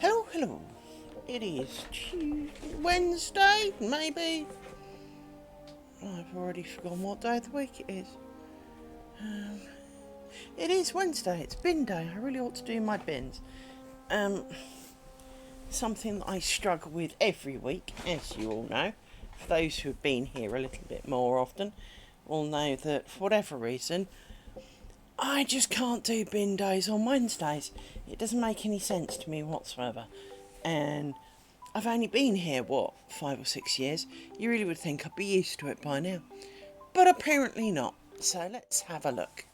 Hello, hello. It is Wednesday, maybe. I've already forgotten what day of the week it is. It is Wednesday. It's bin day. I really ought to do my bins. Something that I struggle with every week, as you all know. For those who have been here a little bit more often, will know that for whatever reason, I just can't do bin days on Wednesdays. It doesn't make any sense to me whatsoever. And I've only been here, 5 or 6 years? You really would think I'd be used to it by now. But apparently not. So let's have a look.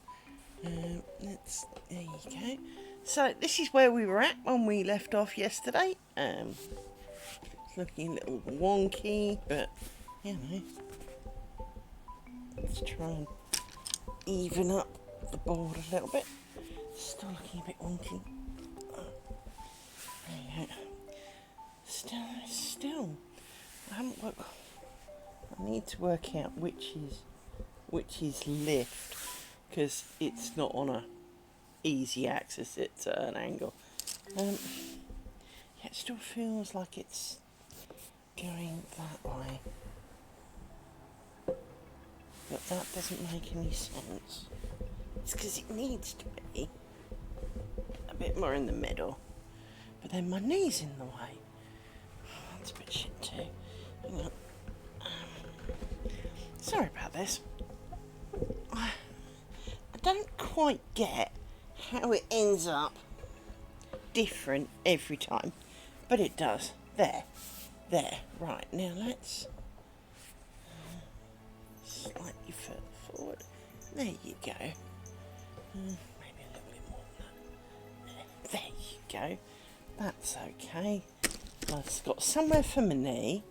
There you go. So this is where we were at when we left off yesterday. It's looking a little wonky, but, you know. Let's try and even up the board a little bit. Still looking a bit wonky. There you go. Still. I need to work out which is lift, because it's not on a easy axis, it's at an angle. Yeah, it still feels like it's going that way, but that doesn't make any sense. It's because it needs to be a bit more in the middle, but then my knee's in the way. That's a bit shit too. Hang on. Sorry about this. I don't quite get how it ends up different every time, but it does. There. Right, now let's slightly further forward. There you go. Maybe a little bit more than that. There you go. That's okay. I've got somewhere for my knee.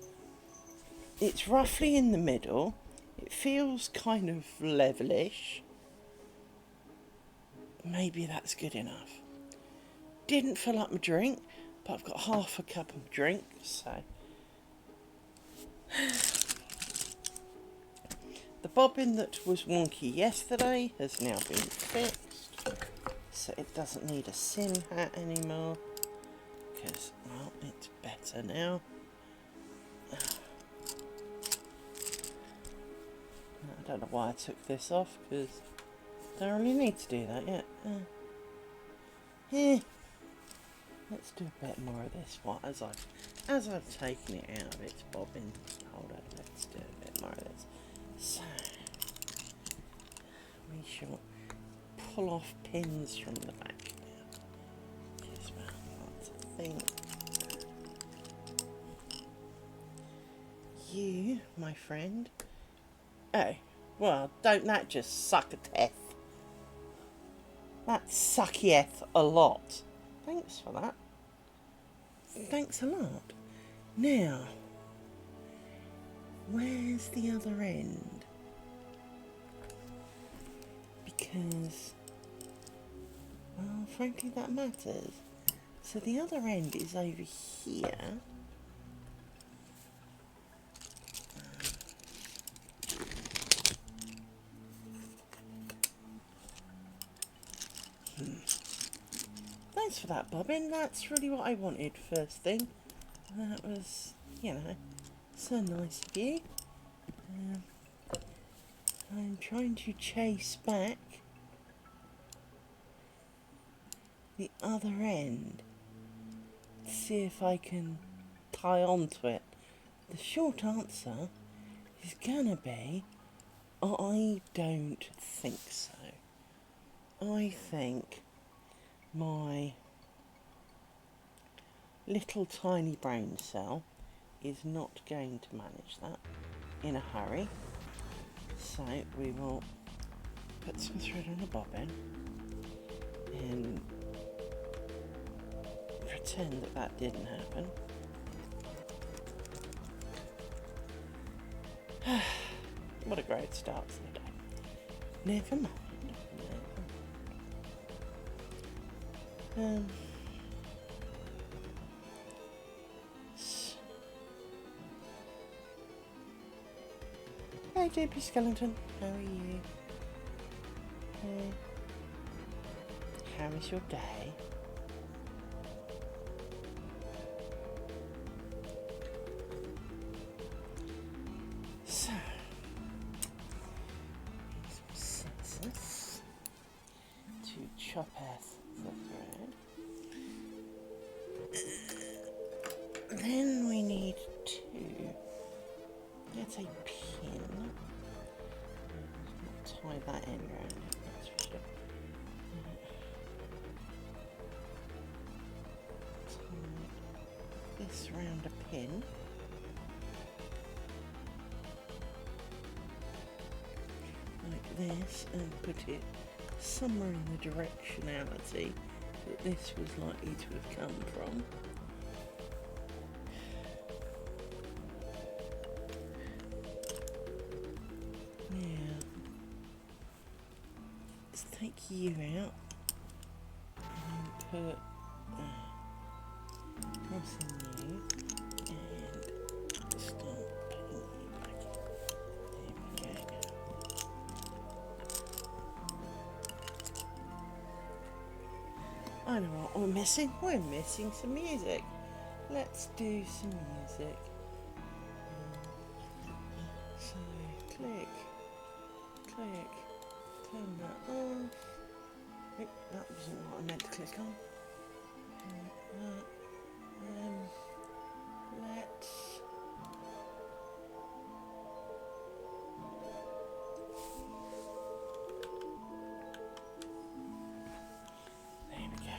It's roughly in the middle. It feels kind of levelish. Maybe that's good enough. Didn't fill up my drink, but I've got half a cup of drink, so. The bobbin that was wonky yesterday has now been fixed, so it doesn't need a sim hat anymore, because, well, it's better now. I don't know why I took this off, because I don't really need to do that yet. Let's do a bit more of this one as I've taken it out of its bobbin holder. Let's do a bit more of this. So we shall pull off pins from the back now. Yes, well, that's a thing. You, my friend. Oh, well, don't that just suck a teth? That suckieth a lot. Thanks for that. Thanks a lot. Now, where's the other end? Because, well, frankly, that matters. So the other end is over here. Thanks for that, bobbin. That's really what I wanted first thing. That was, so nice of you. I'm trying to chase back the other end to see if I can tie onto it. The short answer is gonna be, I don't think so. I think my little tiny brain cell is not going to manage that in a hurry. So we will put some thread on the bobbin and pretend that didn't happen. What a great start to the day. Never mind. Hey, JP Skeleton, how are you? How is your day? that end round, that's for sure. Tie this round a pin. Like this, and put it somewhere in the directionality that this was likely to have come from. Yeah. Let's take you out and put crossing you and start putting you back in. There we go. I know what we're missing. We're missing some music. Let's do some music. So, click, click, turn that off. Nope, that wasn't what I meant to click on. Let's... There we go.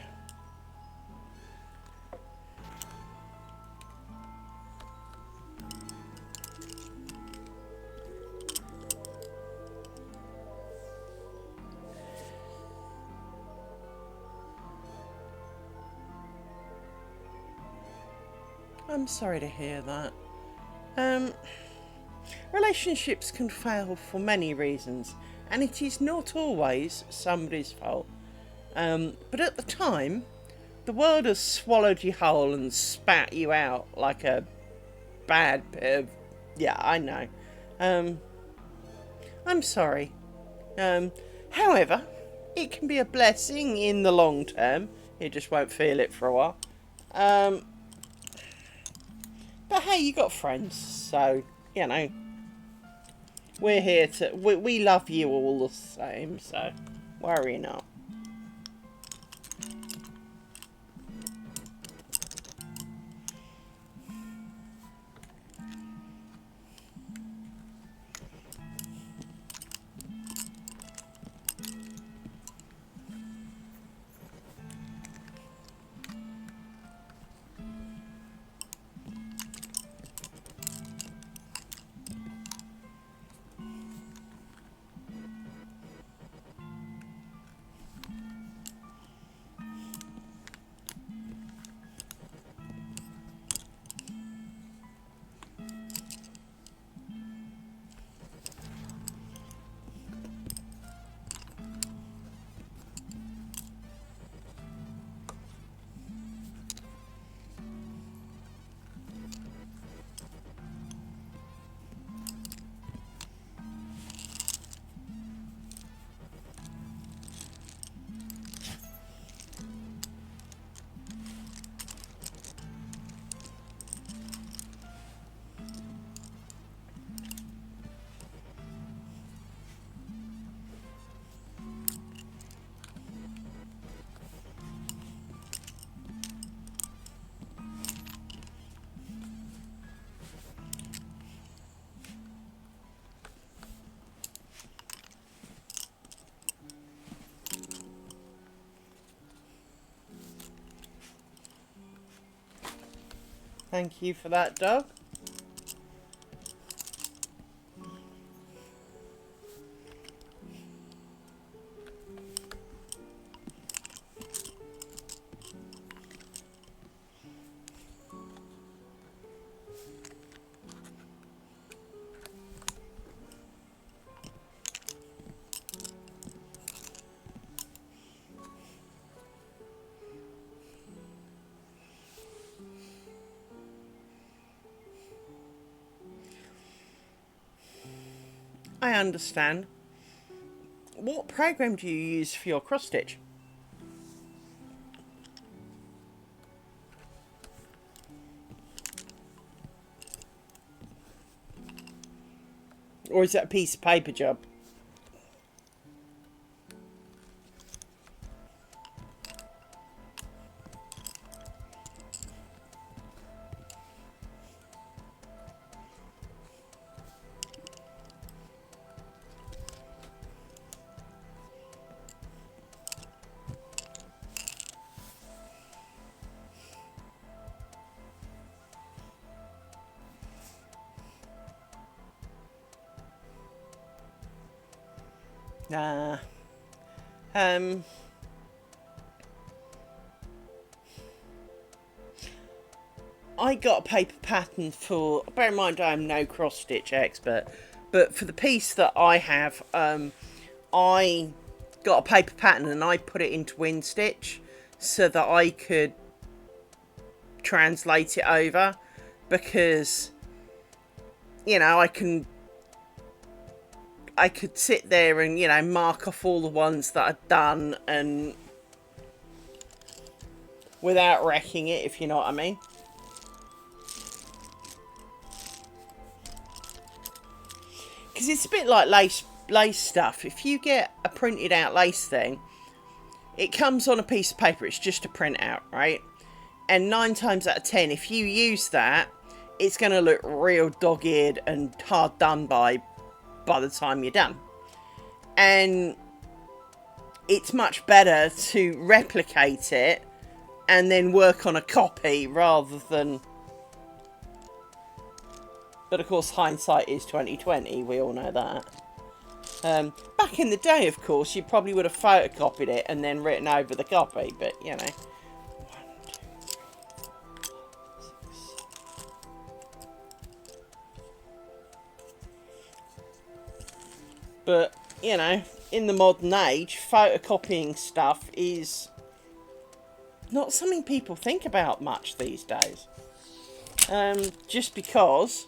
I'm sorry to hear that. Relationships can fail for many reasons, and it is not always somebody's fault. But at the time, the world has swallowed you whole and spat you out like a bad bit of... Yeah, I know. I'm sorry. However, it can be a blessing in the long term. You just won't feel it for a while. But hey, you got friends, so, you know, we're here to... We love you all the same, so worry not. Thank you for that, dog. I understand. What program do you use for your cross stitch? Or is that a piece of paper job? Nah. Um, I got a paper pattern for, bear in mind I'm no cross stitch expert, but for the piece that I have, I got a paper pattern and I put it into wind stitch so that I could translate it over, because, you know, I could sit there and, you know, mark off all the ones that I'd done and without wrecking it, if you know what I mean. Because it's a bit like lace stuff. If you get a printed out lace thing, it comes on a piece of paper. It's just a printout, right? And 9 times out of 10, if you use that, it's going to look real dog-eared and hard done by the time you're done. And it's much better to replicate it and then work on a copy rather than... But of course, hindsight is 20/20. We all know that. Back in the day, of course, you probably would have photocopied it and then written over the copy. But, you know. 1, 2, 3, 4, 5, 6. But, you know, in the modern age, photocopying stuff is not something people think about much these days. Just because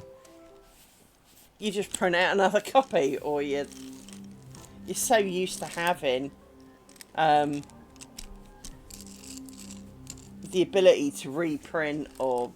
you just print out another copy, or you're so used to having the ability to reprint or...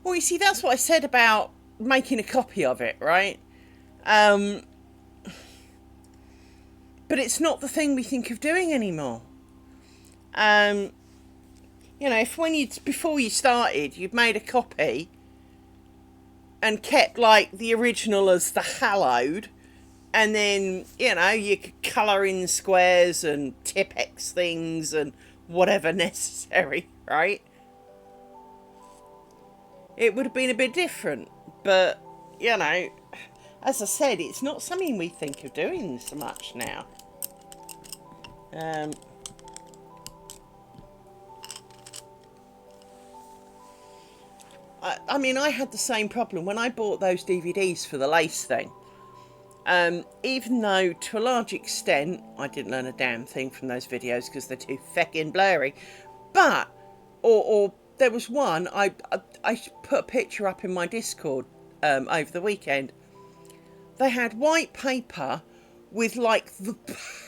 Well, you see, that's what I said about making a copy of it, right? But it's not the thing we think of doing anymore. You know, if before you started, you'd made a copy and kept, like, the original as the hallowed, and then, you know, you could colour in squares and Tipp-Ex things and whatever necessary, right? It would have been a bit different, but, you know, as I said, it's not something we think of doing so much now. I mean, I had the same problem when I bought those DVDs for the lace thing. Even though, to a large extent, I didn't learn a damn thing from those videos because they're too feckin' blurry. But, or there was one, I put a picture up in my Discord over the weekend. They had white paper with, like, the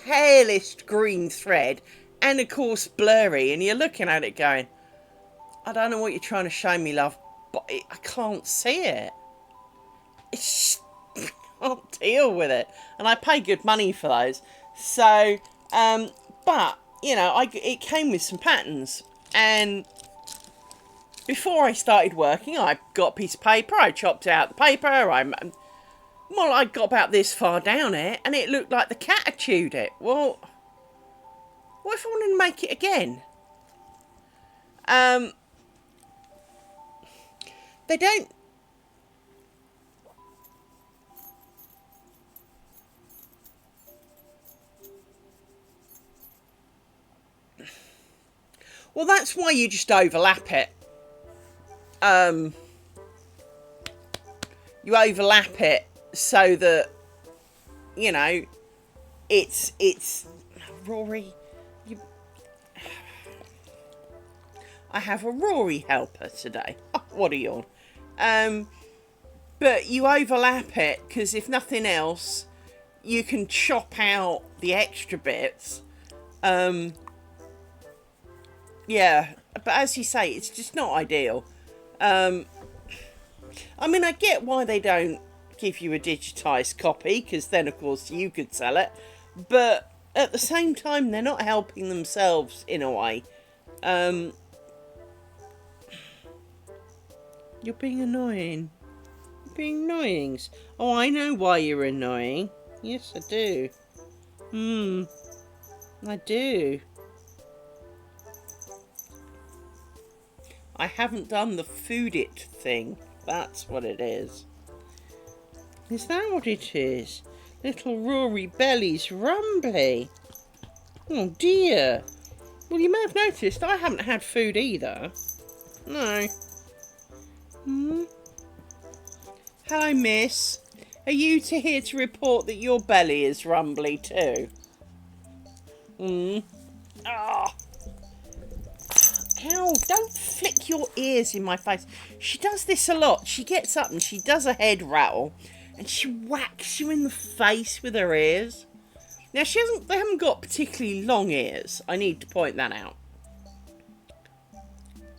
palest green thread and, of course, blurry. And you're looking at it going, I don't know what you're trying to show me, love, but I can't see it. It's just, I can't deal with it. And I pay good money for those. So, but, you know, it came with some patterns. And before I started working, I got a piece of paper, I chopped out the paper, I got about this far down it, and it looked like the cat had chewed it. Well, what if I wanted to make it again? They don't... Well, that's why you just overlap it. You overlap it so that, you know, it's Rory. I have a Rory helper today. Oh, what a yawn. But you overlap it because if nothing else, you can chop out the extra bits. Yeah, but as you say, it's just not ideal. I mean, I get why they don't give you a digitised copy, because then, of course, you could sell it. But at the same time, they're not helping themselves in a way. You're being annoying. You're being annoying. Oh, I know why you're annoying. Yes, I do. I do. I haven't done the food it thing. That's what it is. Is that what it is? Little Rory Belly's rumbly. Oh dear. Well, you may have noticed I haven't had food either. No. Hello, miss. Are you here to report that your belly is rumbly too? Ah. Ow, don't flick your ears in my face. She does this a lot. She gets up and she does a head rattle and she whacks you in the face with her ears. Now, they haven't got particularly long ears. I need to point that out.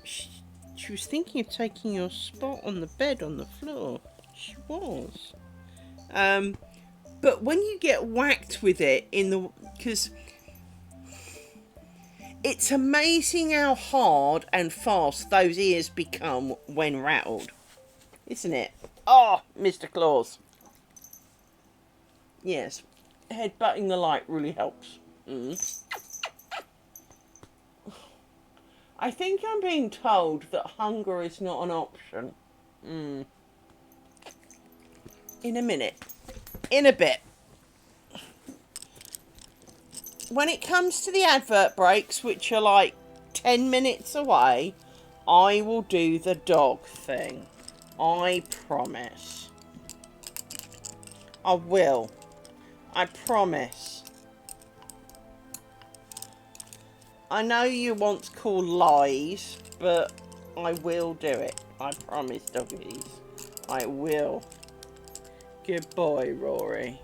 She was thinking of taking your spot on the bed on the floor. She was. But when you get whacked with it because it's amazing how hard and fast those ears become when rattled. Isn't it? Oh, Mr. Claus. Yes. Headbutting the light really helps. I think I'm being told that hunger is not an option. In a minute. In a bit. When it comes to the advert breaks, which are like 10 minutes away, I will do the dog thing. I promise. I will. I promise. I know you want to call lies, but I will do it. I promise, doggies. I will. Good boy, Rory.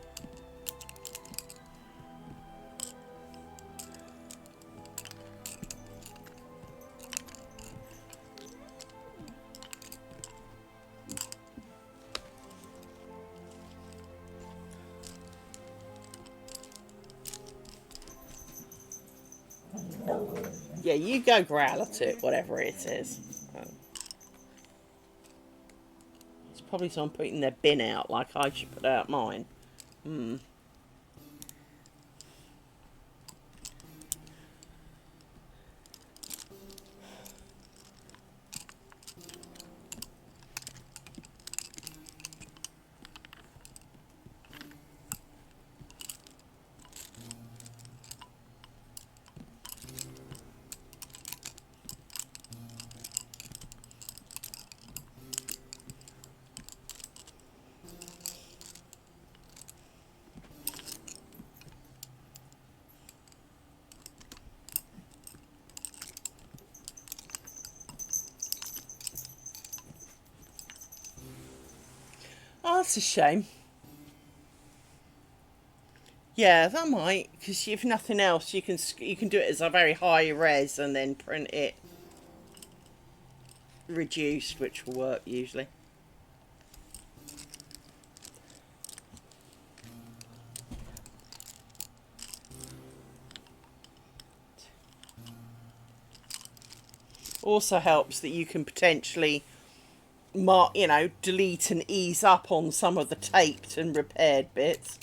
Yeah, you go growl at it, whatever it is. It's probably someone putting their bin out like I should put out mine. Oh, that's a shame. Yeah, that might, because if nothing else, you can do it as a very high res and then print it reduced, which will work usually. Also helps that you can potentially delete and ease up on some of the taped and repaired bits.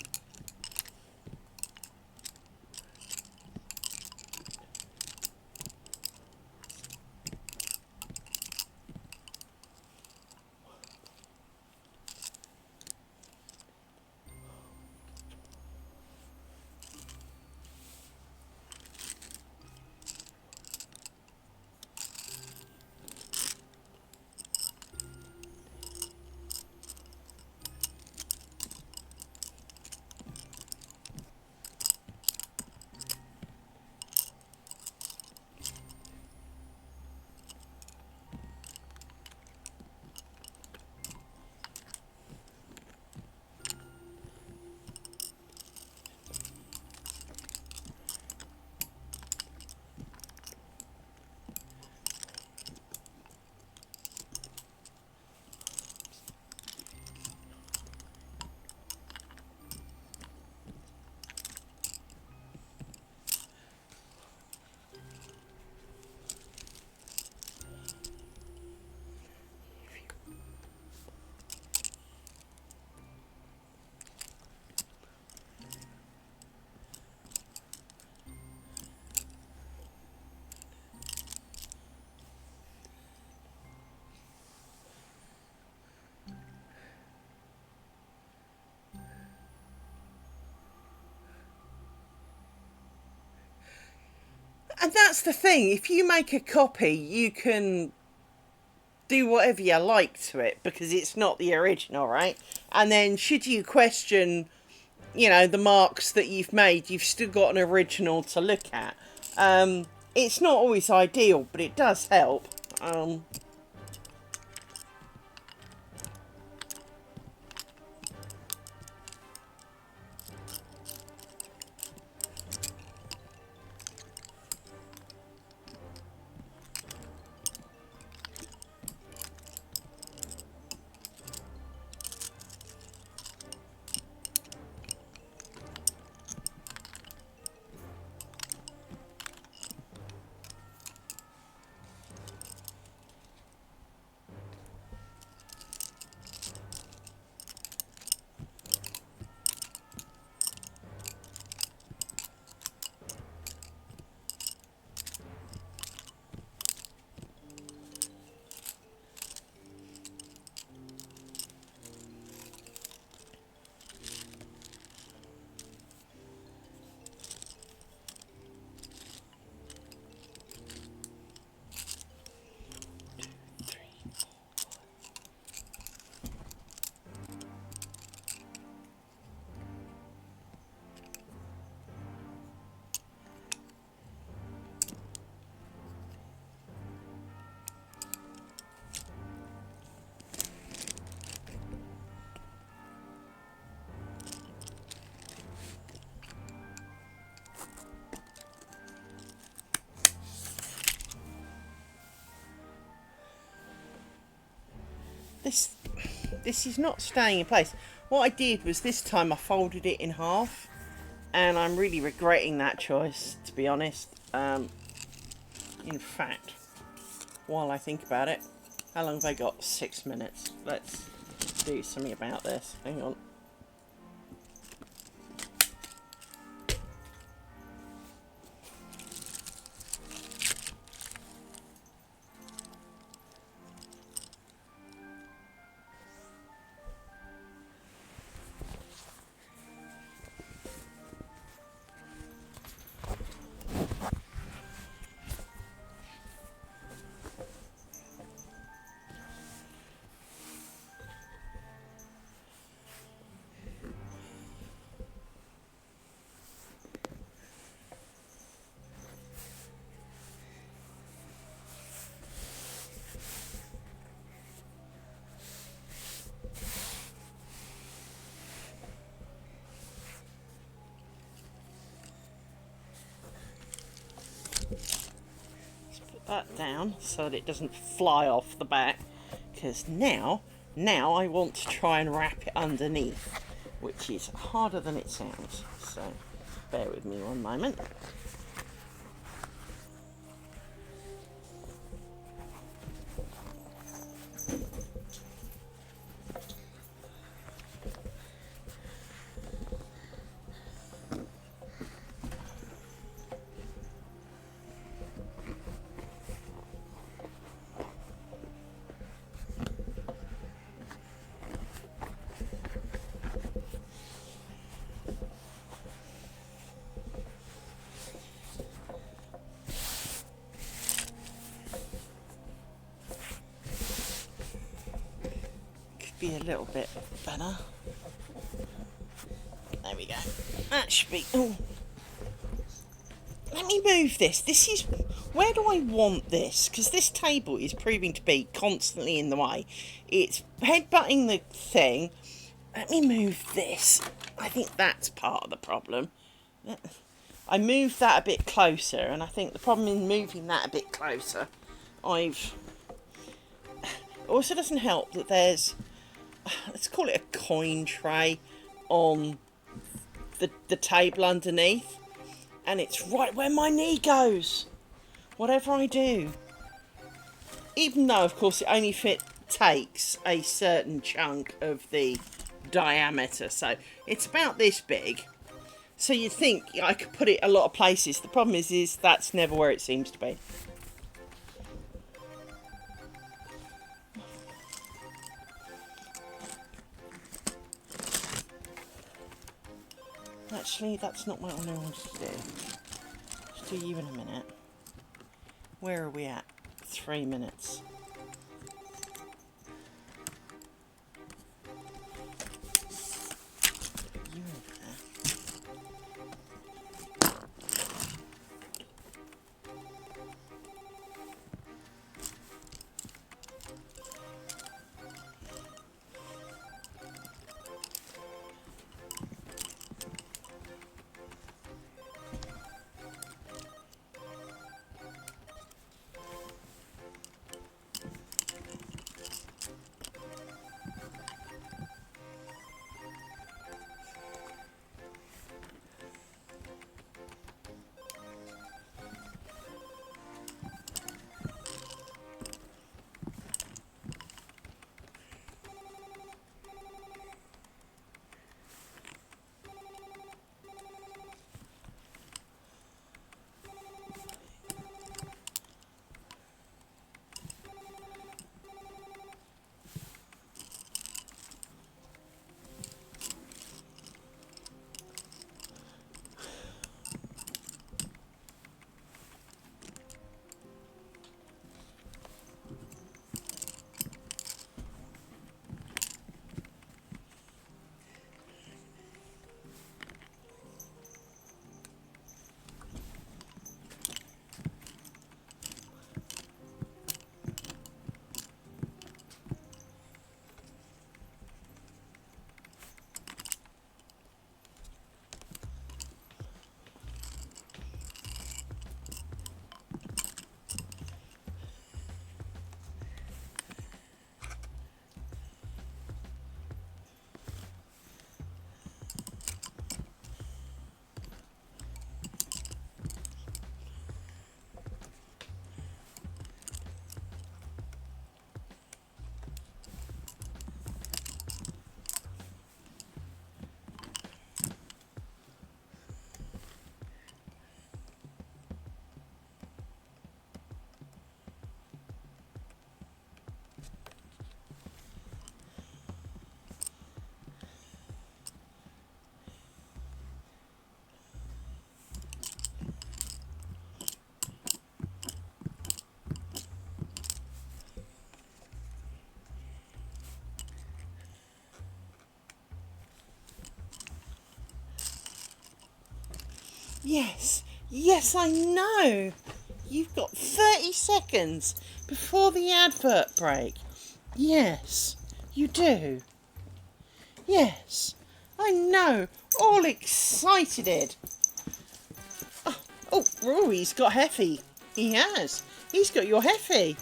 And that's the thing, if you make a copy, you can do whatever you like to it because it's not the original, right? And then should you question, you know, the marks that you've made, you've still got an original to look at. It's not always ideal, but it does help. This is not staying in place. What I did was this time I folded it in half, and I'm really regretting that choice, to be honest. In fact, while I think about it, how long have I got? 6 minutes. Let's do something about this. Hang on. That down so that it doesn't fly off the back, because now I want to try and wrap it underneath, which is harder than it sounds, so bear with me one moment. Be a little bit better. There we go. That should be. Ooh. Let me move this. This is. Where do I want this? Because this table is proving to be constantly in the way. It's headbutting the thing. Let me move this. I think that's part of the problem. I moved that a bit closer, and I think the problem in moving that a bit closer, it also doesn't help that there's, let's call it a coin tray on the table underneath, and it's right where my knee goes, whatever I do. Even though, of course, it only takes a certain chunk of the diameter, so it's about this big. So you'd think I could put it a lot of places. The problem is that's never where it seems to be. Actually, that's not what I wanted to do. I'll do you in a minute. Where are we at? 3 minutes. You over there. Yes, yes, I know. You've got 30 seconds before the advert break. Yes, you do. Yes, I know. All excited. Oh, he's got Heffy. He has. He's got your Heffy.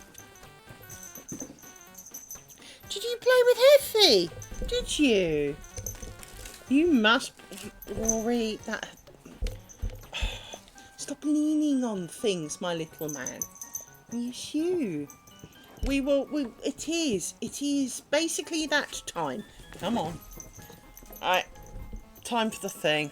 Did you play with Heffy? Did you? You must, Rory, that... Stop leaning on things, my little man. Yes, you. It is basically that time. Come on. Alright, time for the thing.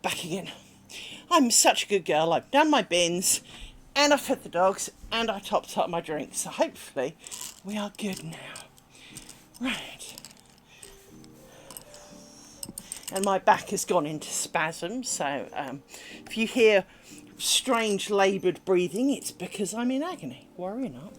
back again. I'm such a good girl. I've done my bins, and I fed the dogs, and I topped up my drink. So hopefully we are good now. Right. And my back has gone into spasm, so if you hear strange laboured breathing, it's because I'm in agony. Worry not.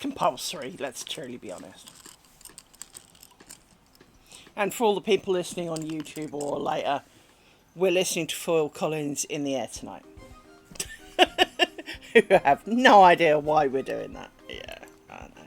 compulsory, let's truly be honest. And for all the people listening on YouTube or later, we're listening to Phil Collins in the Air Tonight. Who have no idea why we're doing that. Yeah, I know.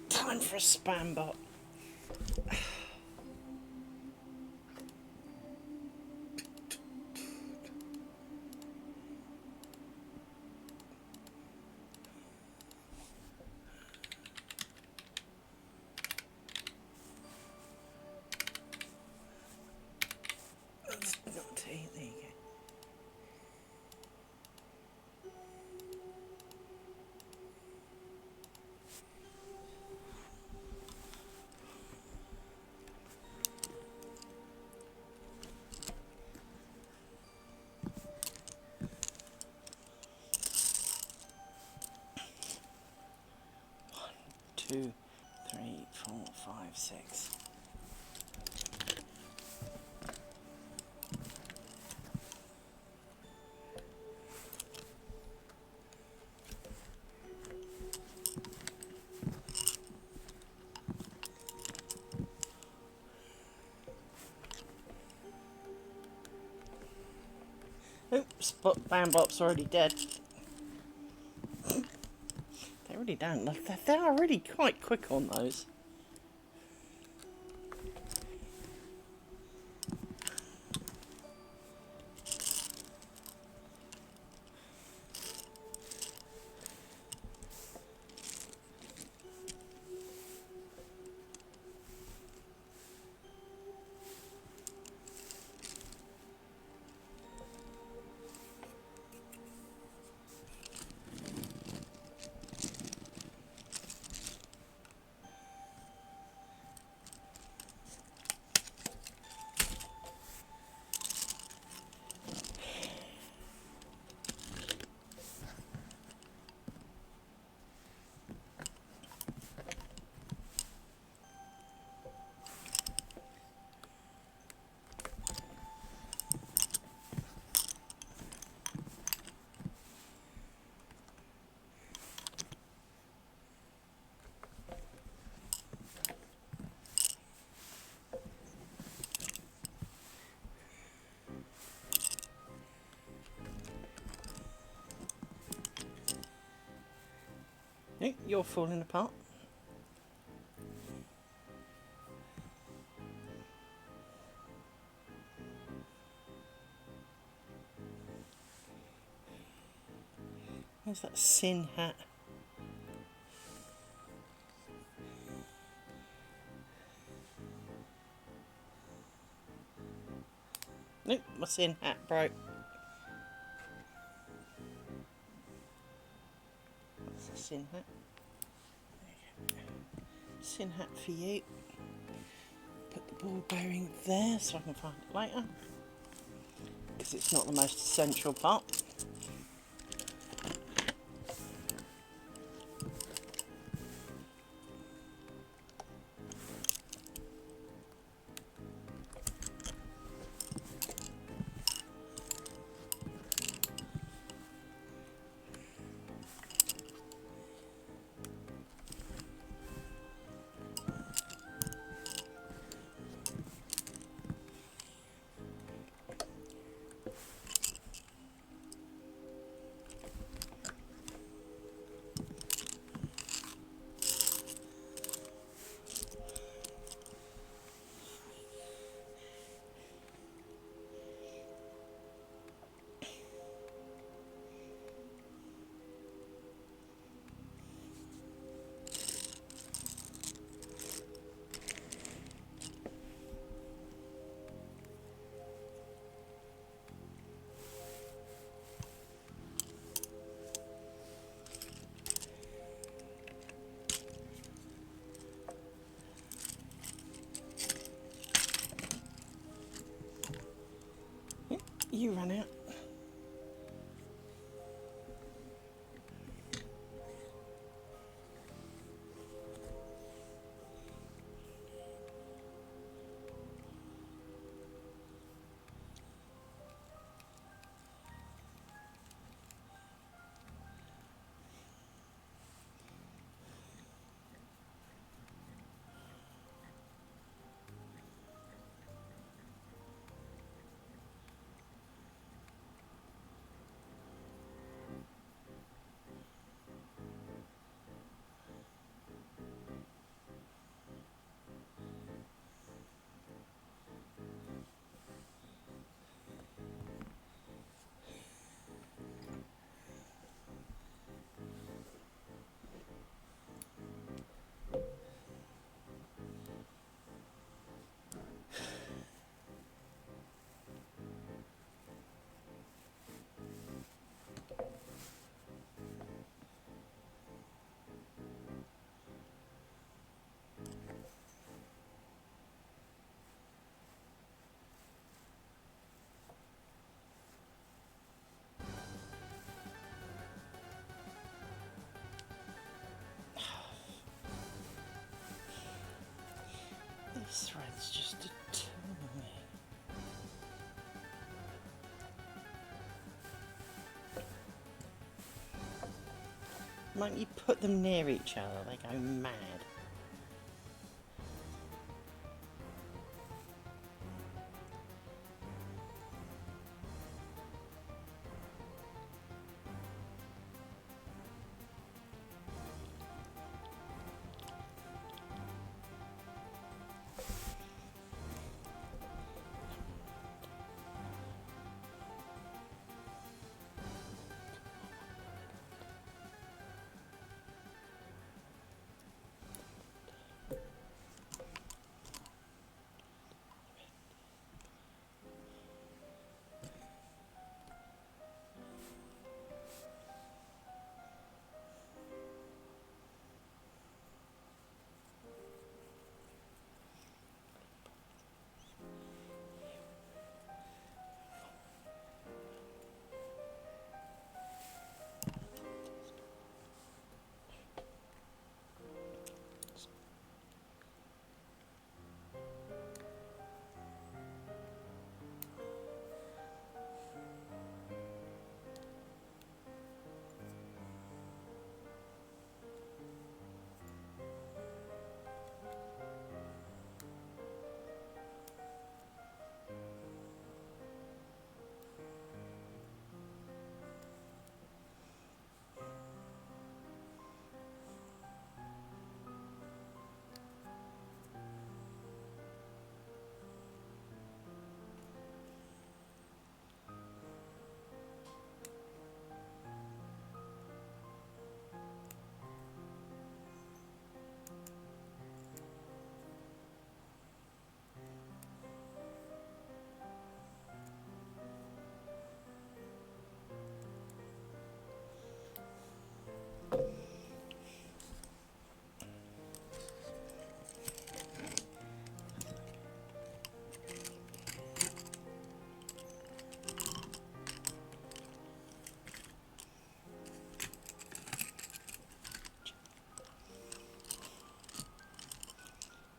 Time for a spam bot. Not tea, there you go. Two, 3, 4, 5, 6. Oops, but Bambop's already dead. They really don't. They are really quite quick on those. You're falling apart. Where's that sin hat? Nope, my sin hat broke. That's a sin hat. Sin hat for you. Put the ball bearing there so I can find it later, because it's not the most essential part. These threads just determine me. Might you put them near each other? They go mad.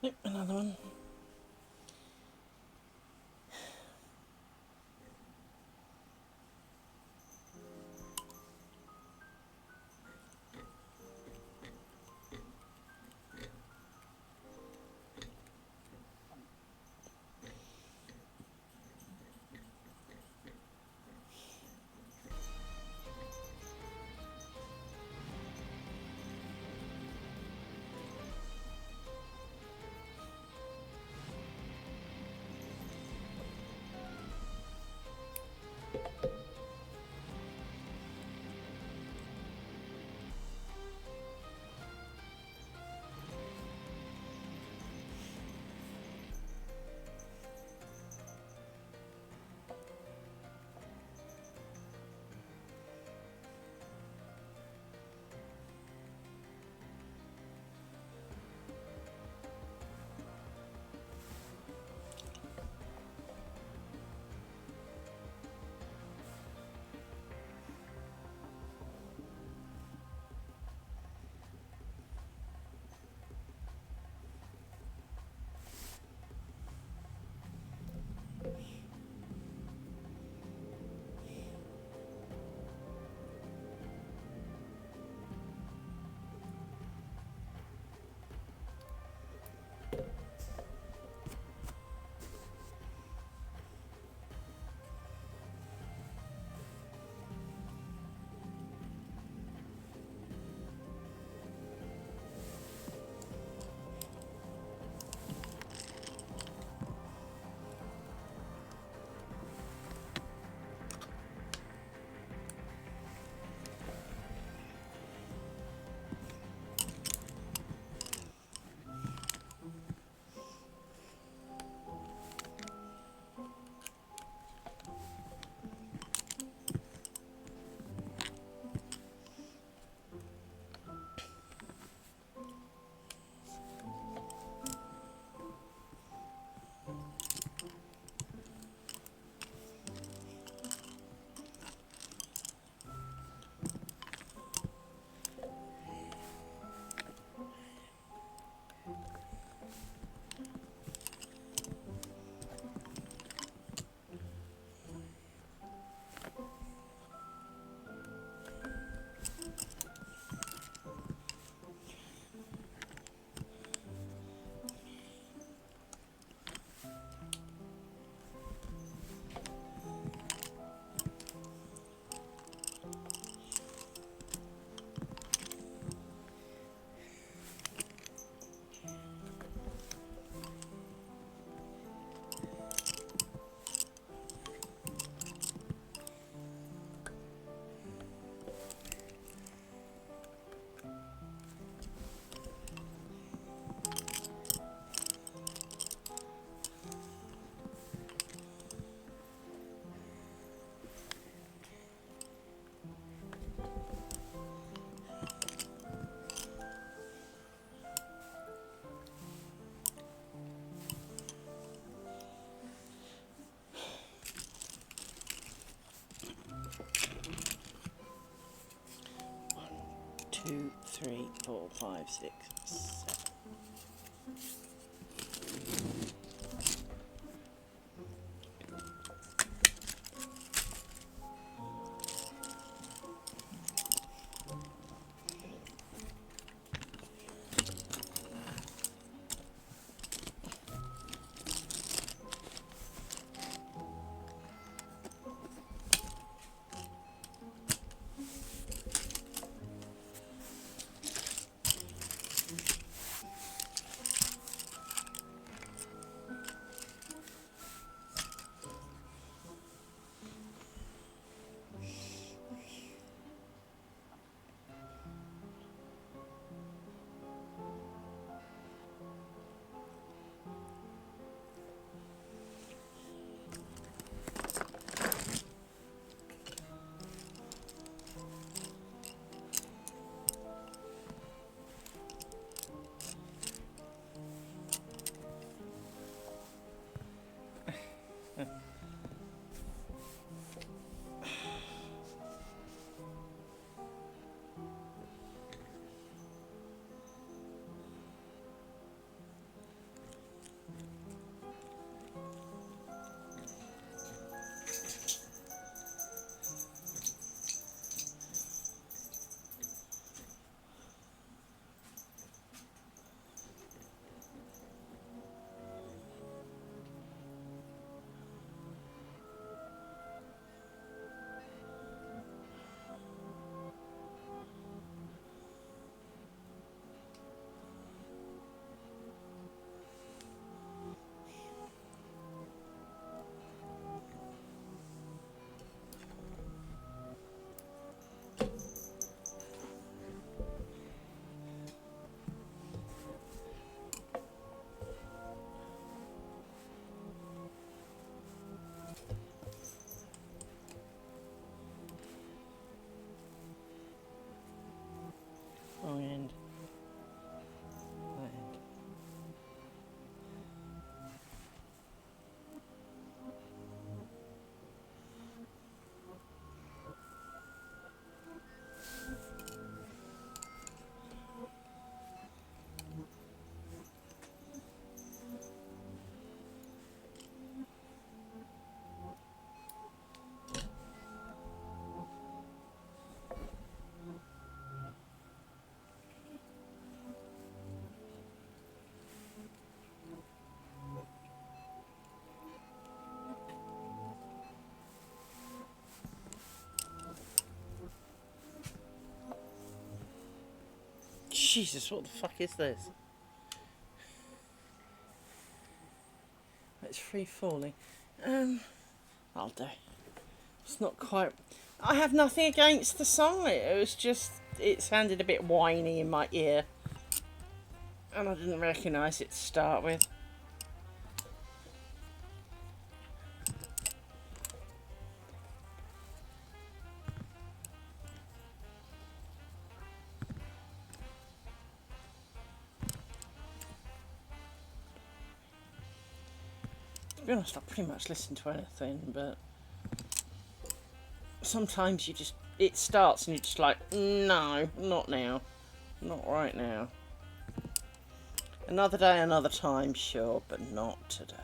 Nope, another one. 5, 6, 7. Wrong end. Right end. Jesus, what the fuck is this? It's free falling. I'll do. It's not quite. I have nothing against the song. It was just, it sounded a bit whiny in my ear, and I didn't recognise it to start with. To be honest, I pretty much listen to anything, but sometimes you just, it starts and you're just like, no, not now. Not right now. Another day, another time, sure, but not today.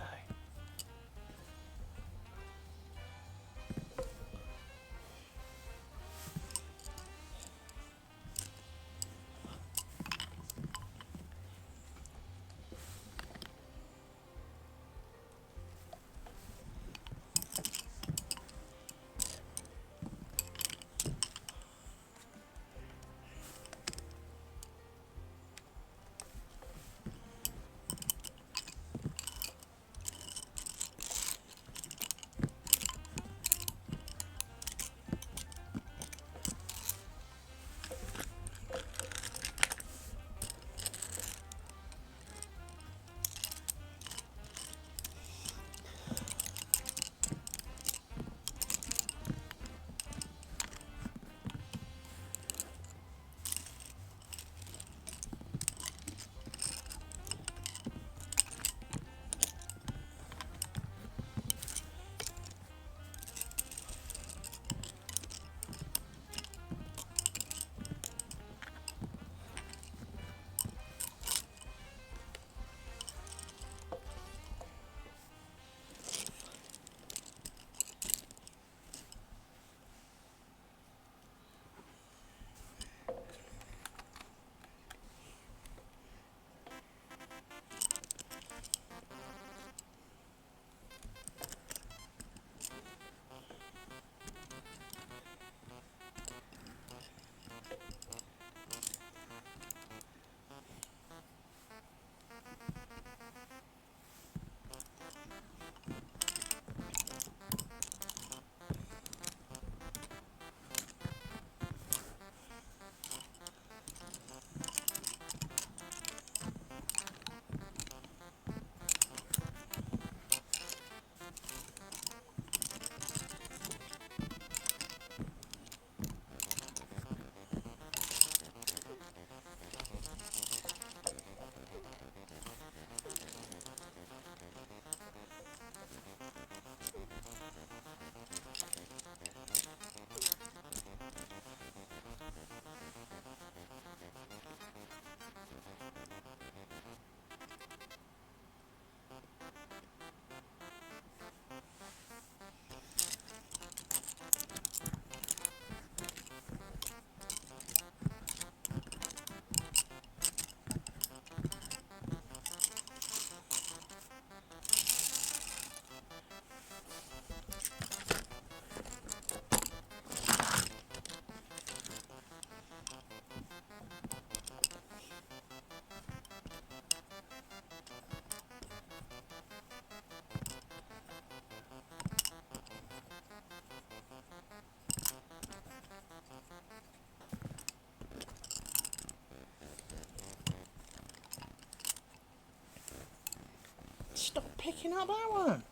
picking up that one.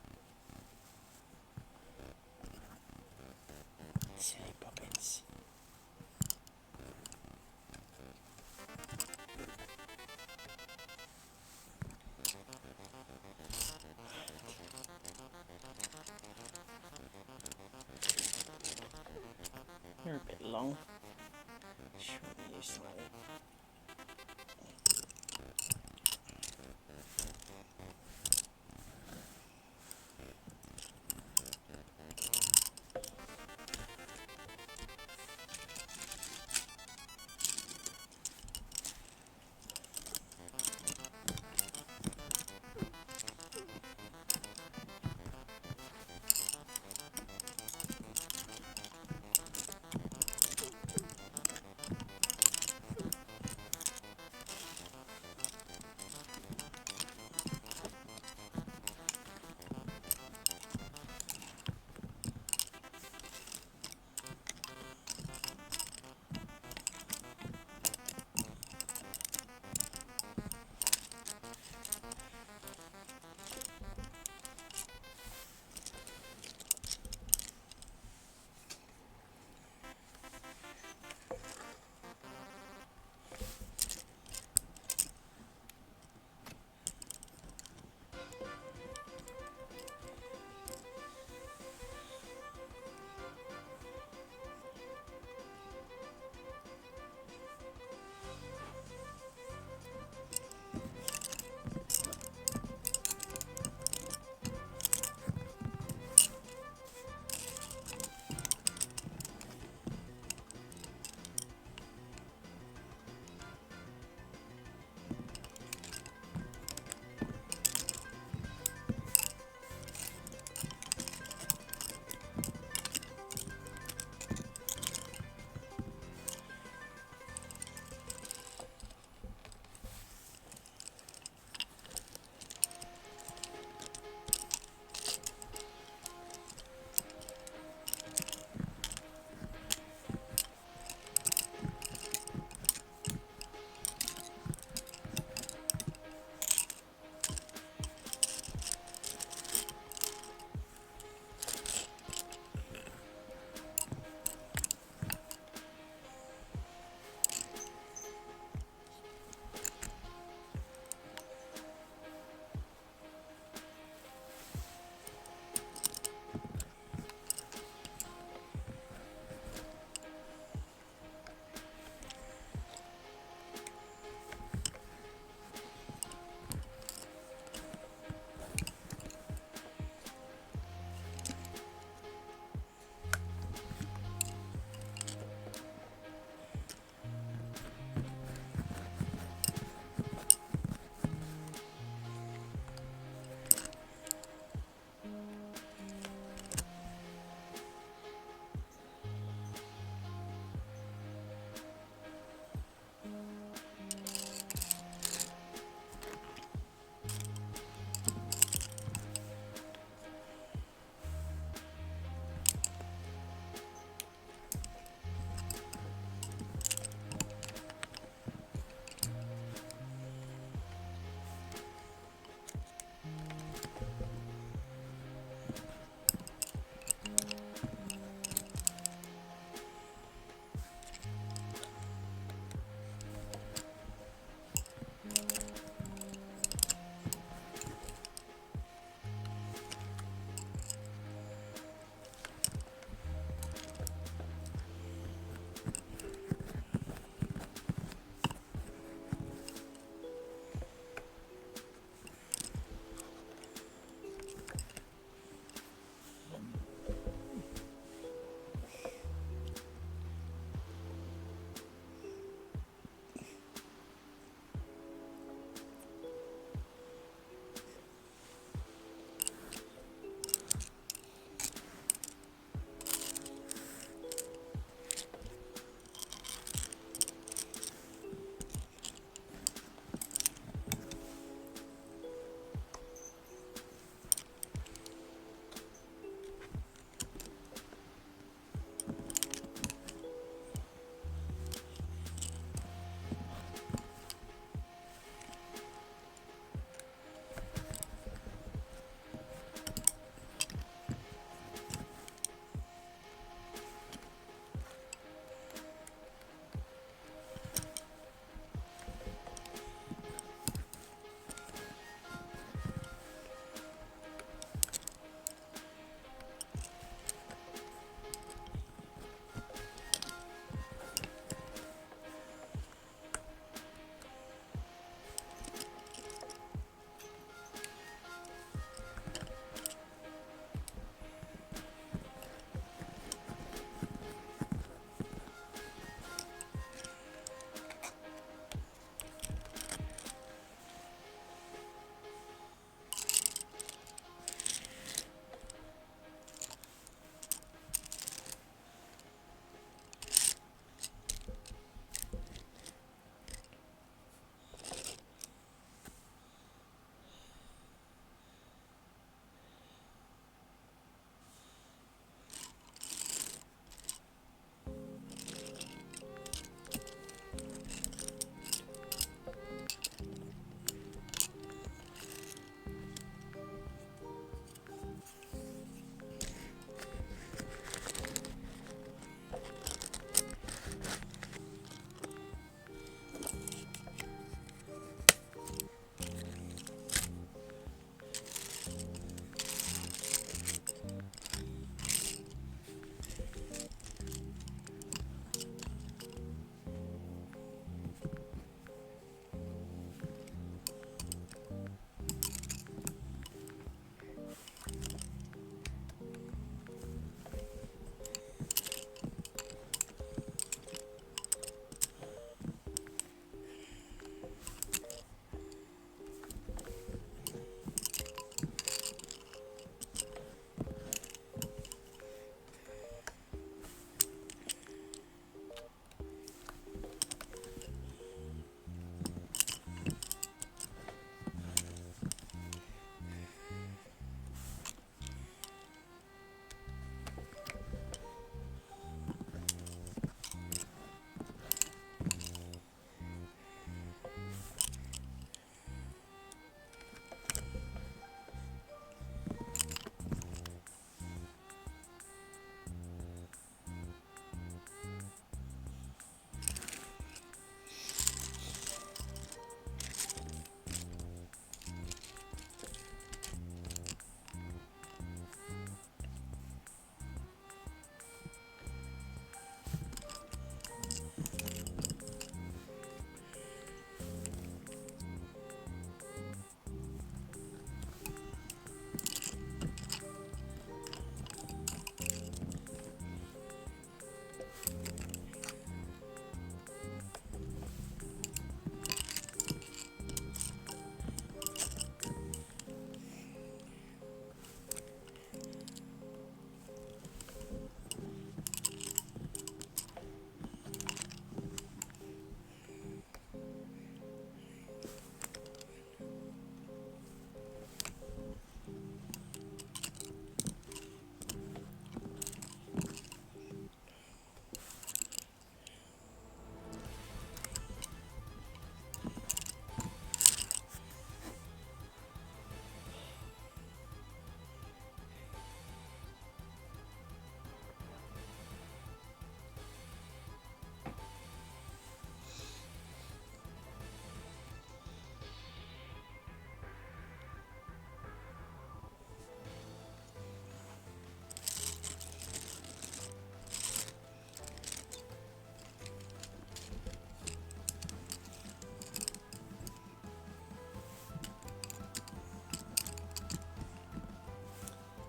Silly bobbins. You're a bit long. Shorten you slightly.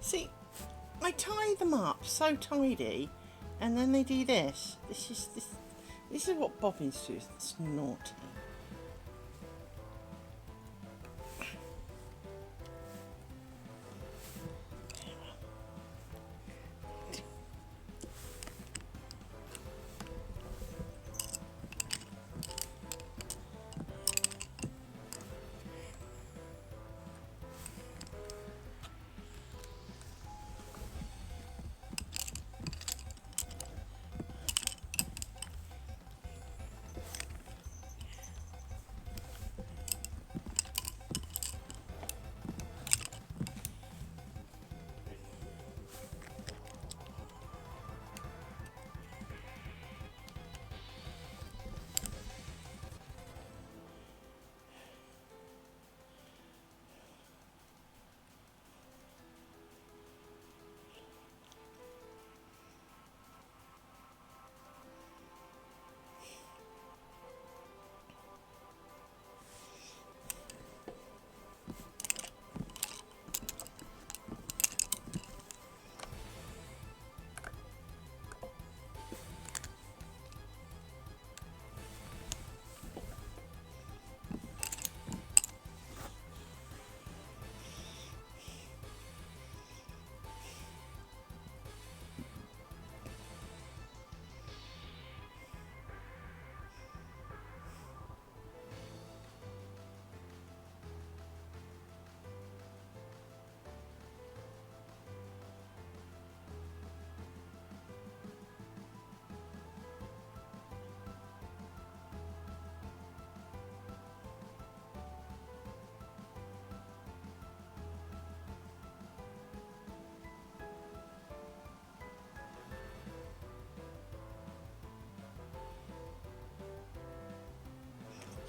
See, I tie them up so tidy, and then they do this. This is what bobbins do. It's naughty.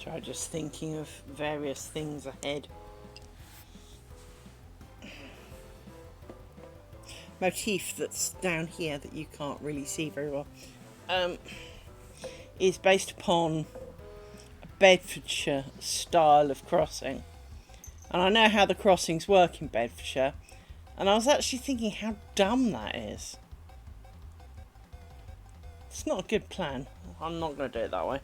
Try just thinking of various things ahead. Motif that's down here that you can't really see very well is based upon a Bedfordshire style of crossing. And I know how the crossings work in Bedfordshire, and I was actually thinking how dumb that is. It's not a good plan. I'm not going to do it that way.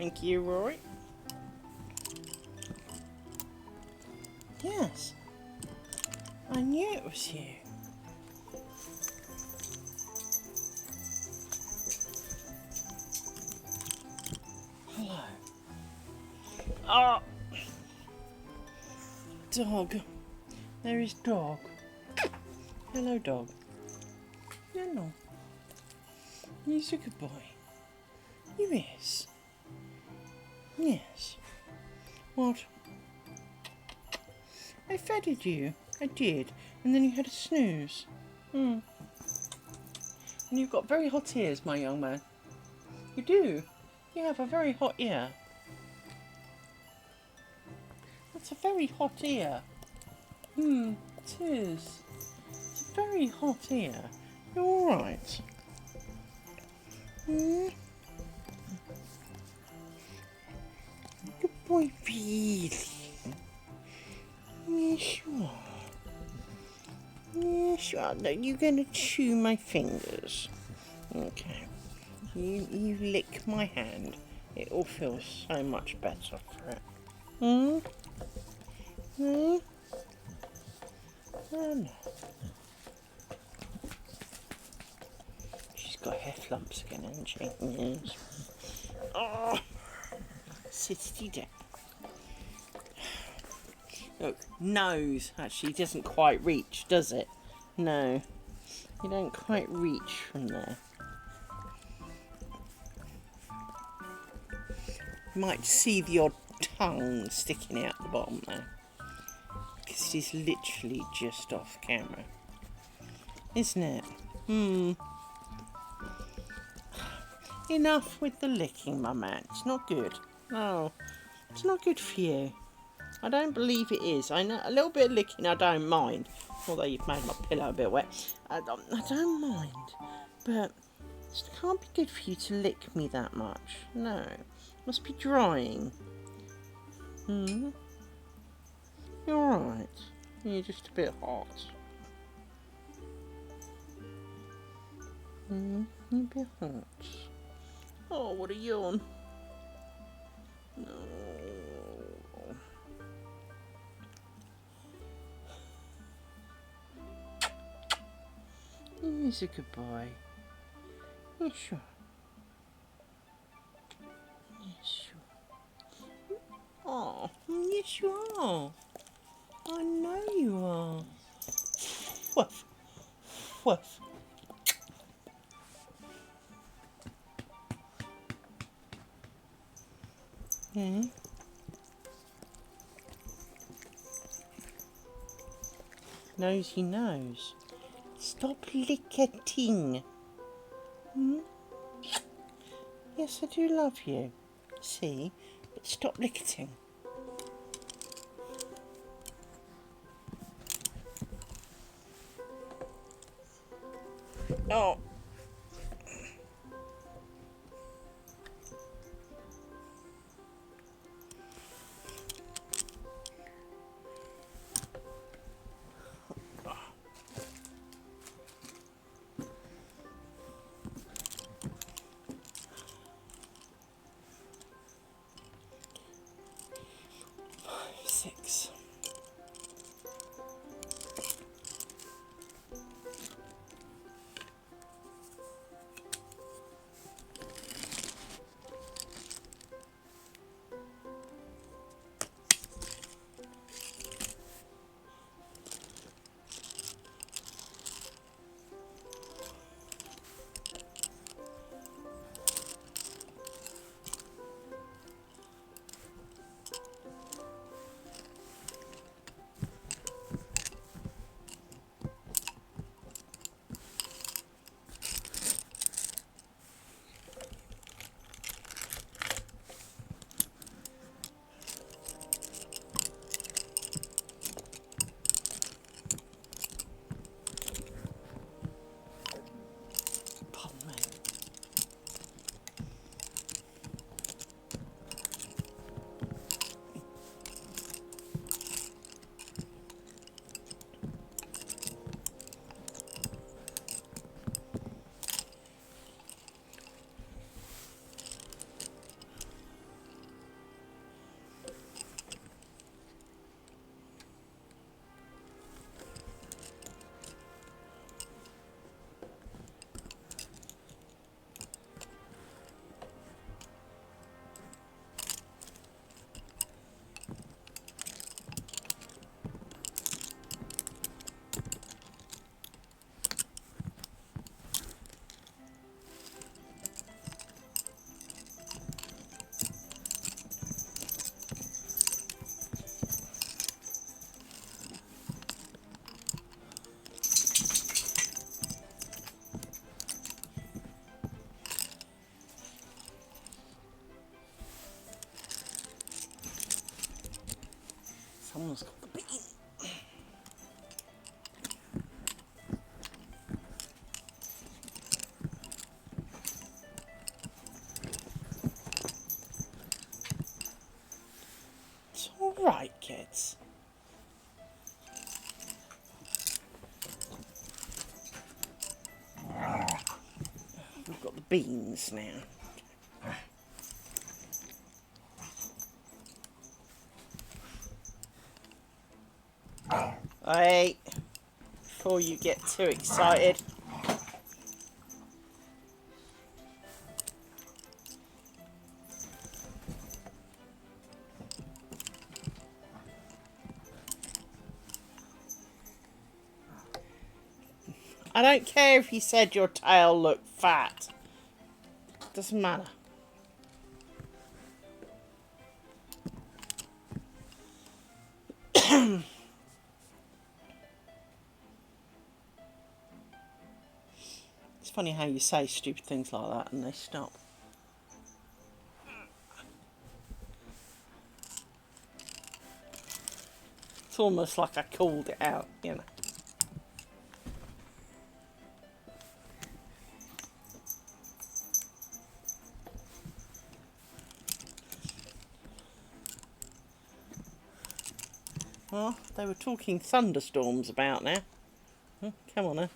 Thank you, Rory. Yes. I knew it was you. Hello. Oh! Dog. There is dog. Hello, dog. Hello. He's a good boy. You is. Yes. What? I fedded you. I did. And then you had a snooze. And you've got very hot ears, my young man. You do. You have a very hot ear. That's a very hot ear. It is. It's a very hot ear. You're alright. Good boy, really. Yes, you are. Yes, you are. No, you're going to chew my fingers. Okay. You lick my hand. It all feels so much better for it. Oh, no. She's got hair lumps again, hasn't she? Yes. Oh, sit down. Look, nose actually doesn't quite reach, does it? No, you don't quite reach from there. You might see the odd tongue sticking out the bottom there, because it is literally just off camera, isn't it? Enough with the licking, my man. It's not good. No, it's not good for you. I don't believe it is. I know a little bit of licking I don't mind. Although you've made my pillow a bit wet. I don't mind. But it can't be good for you to lick me that much. No. It must be drying. You're alright. You're just a bit hot. You're a bit hot. Oh, what a yawn. No. He's a good boy. Yes, sure. Yes, sure. Oh, yes, you are. I know you are. Woof. Woof. Nosy nose. Stop licking. Yes, I do love you. See? But stop licking. Oh. Six. beans now. Hey, before you get too excited. I don't care if you said your tail looked fat. Doesn't matter. It's funny how you say stupid things like that and they stop. It's almost like I called it out, you know. Well, they were talking thunderstorms about now. Come on now.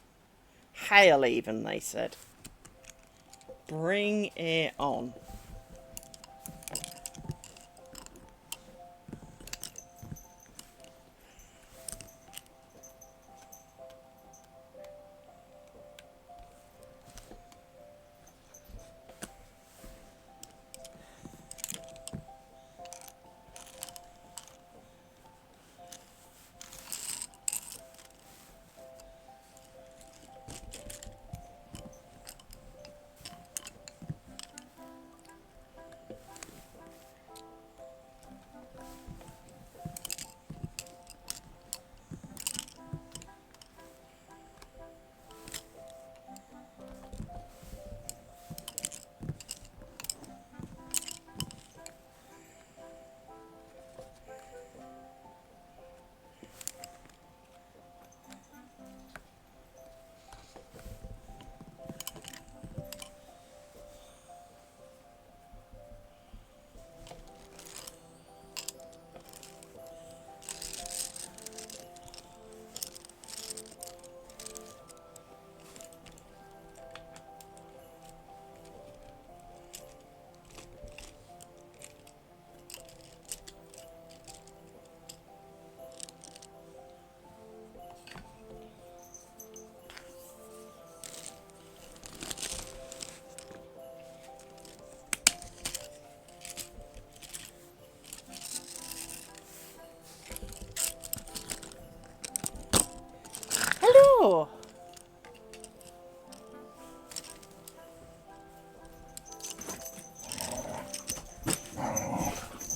Hail even, they said. Bring it on. Hello.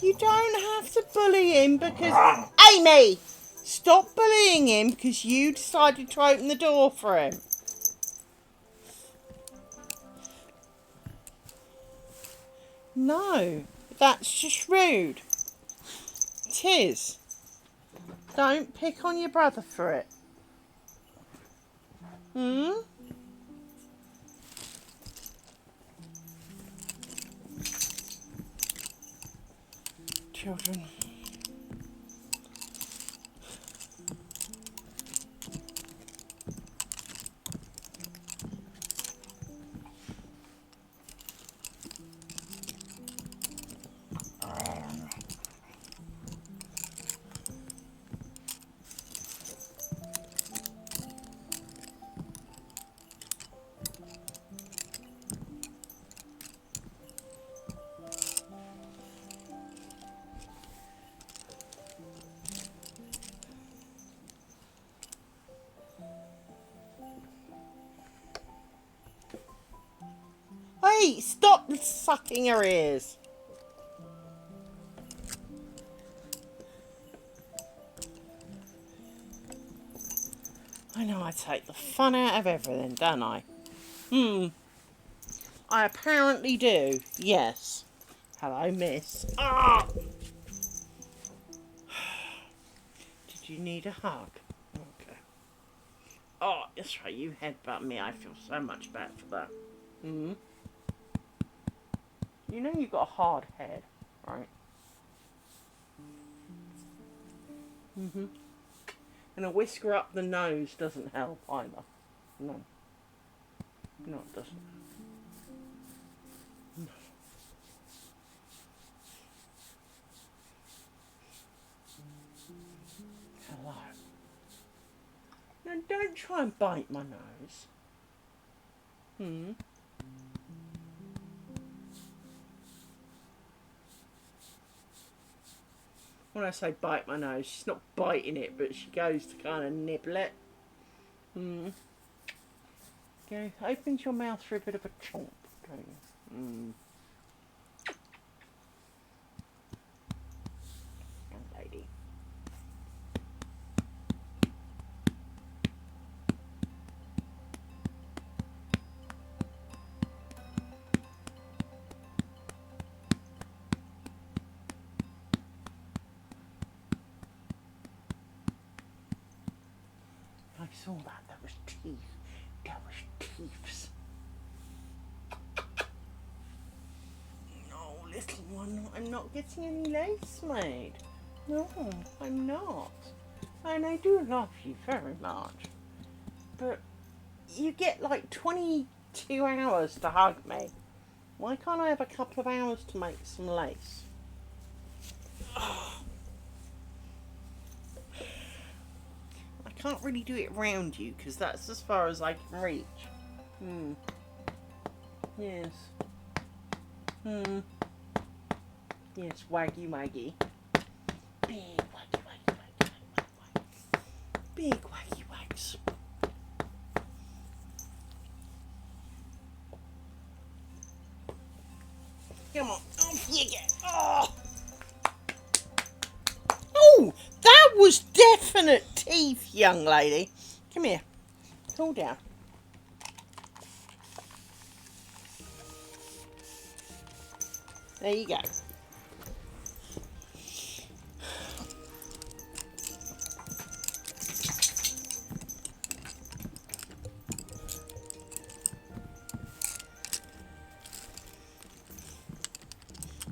You don't have to bully him because... Amy! Stop bullying him because you decided to open the door for him. No, that's just rude. It is. Don't pick on your brother for it. Hmm? Children. Hey, stop sucking her ears. I know I take the fun out of everything, don't I? I apparently do, yes. Hello, miss. Ah! Did you need a hug? Okay. Oh, that's right, you headbutt me. I feel so much better for that. You know you've got a hard head, right? And a whisker up the nose doesn't help either. No. No, it doesn't. And don't try and bite my nose. When I say bite my nose, she's not biting it, but she goes to kind of nibble it. Go, opens your mouth for a bit of a chomp. Young lady. I saw that. That was teeth. That was teeths. No, little one, I'm not getting any lace made. No, I'm not. And I do love you very much. But you get like 22 hours to hug me. Why can't I have a couple of hours to make some lace? I can't really do it round you because that's as far as I can reach. Yes. Yes, waggy waggy. Big waggy waggy waggy waggy. Big waggy wags. Come on, off you get. Oh, that was definite teeth, young lady. Come here. Cool down. There you go.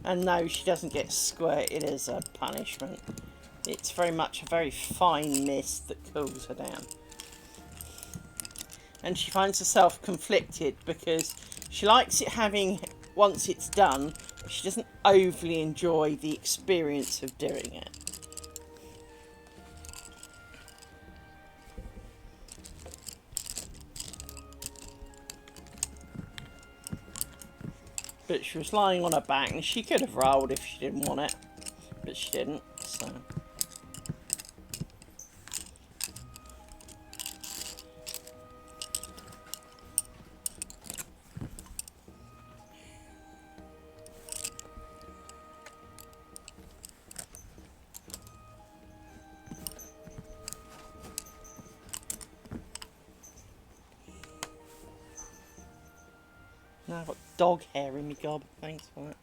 And no, she doesn't get squirted as a punishment. It's very much a very fine mist that cools her down. And she finds herself conflicted because she likes it having, once it's done, she doesn't overly enjoy the experience of doing it. But she was lying on her back and she could have rolled if she didn't want it. But she didn't, so... Now I've got dog hair in my gob. Thanks for that.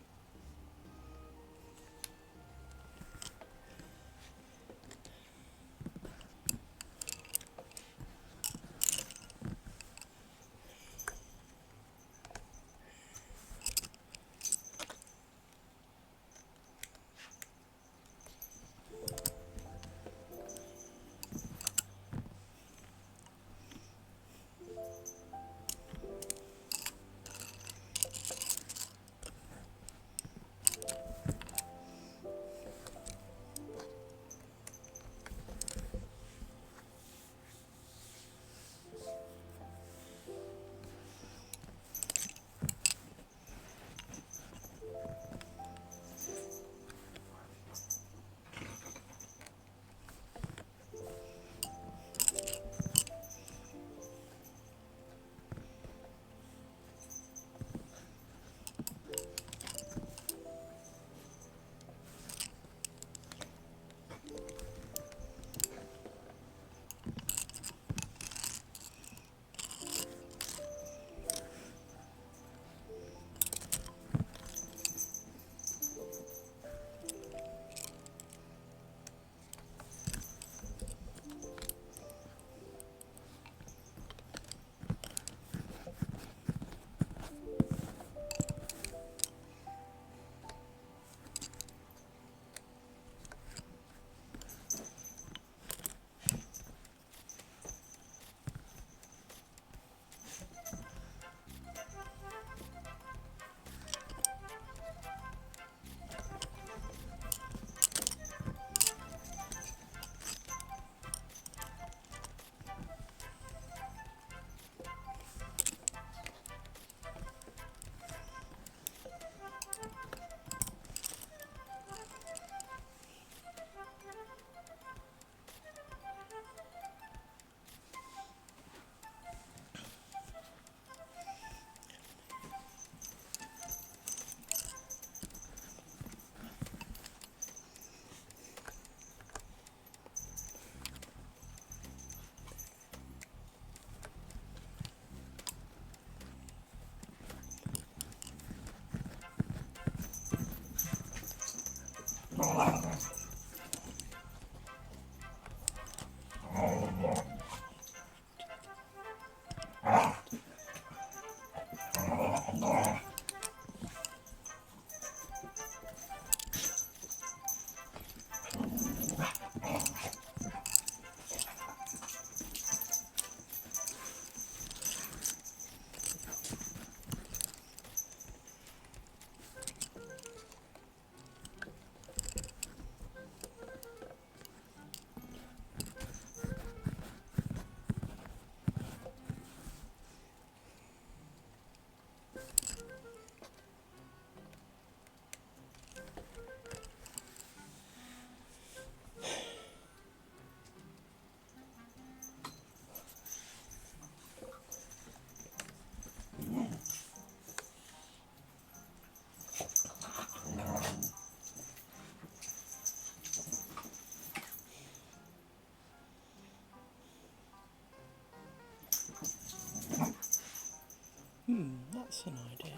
That's an idea.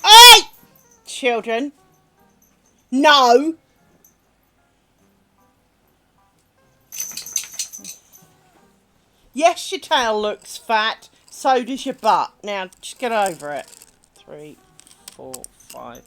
Hey! Children. No! Yes, your tail looks fat. So does your butt. Now, just get over it. 3, 4, 5.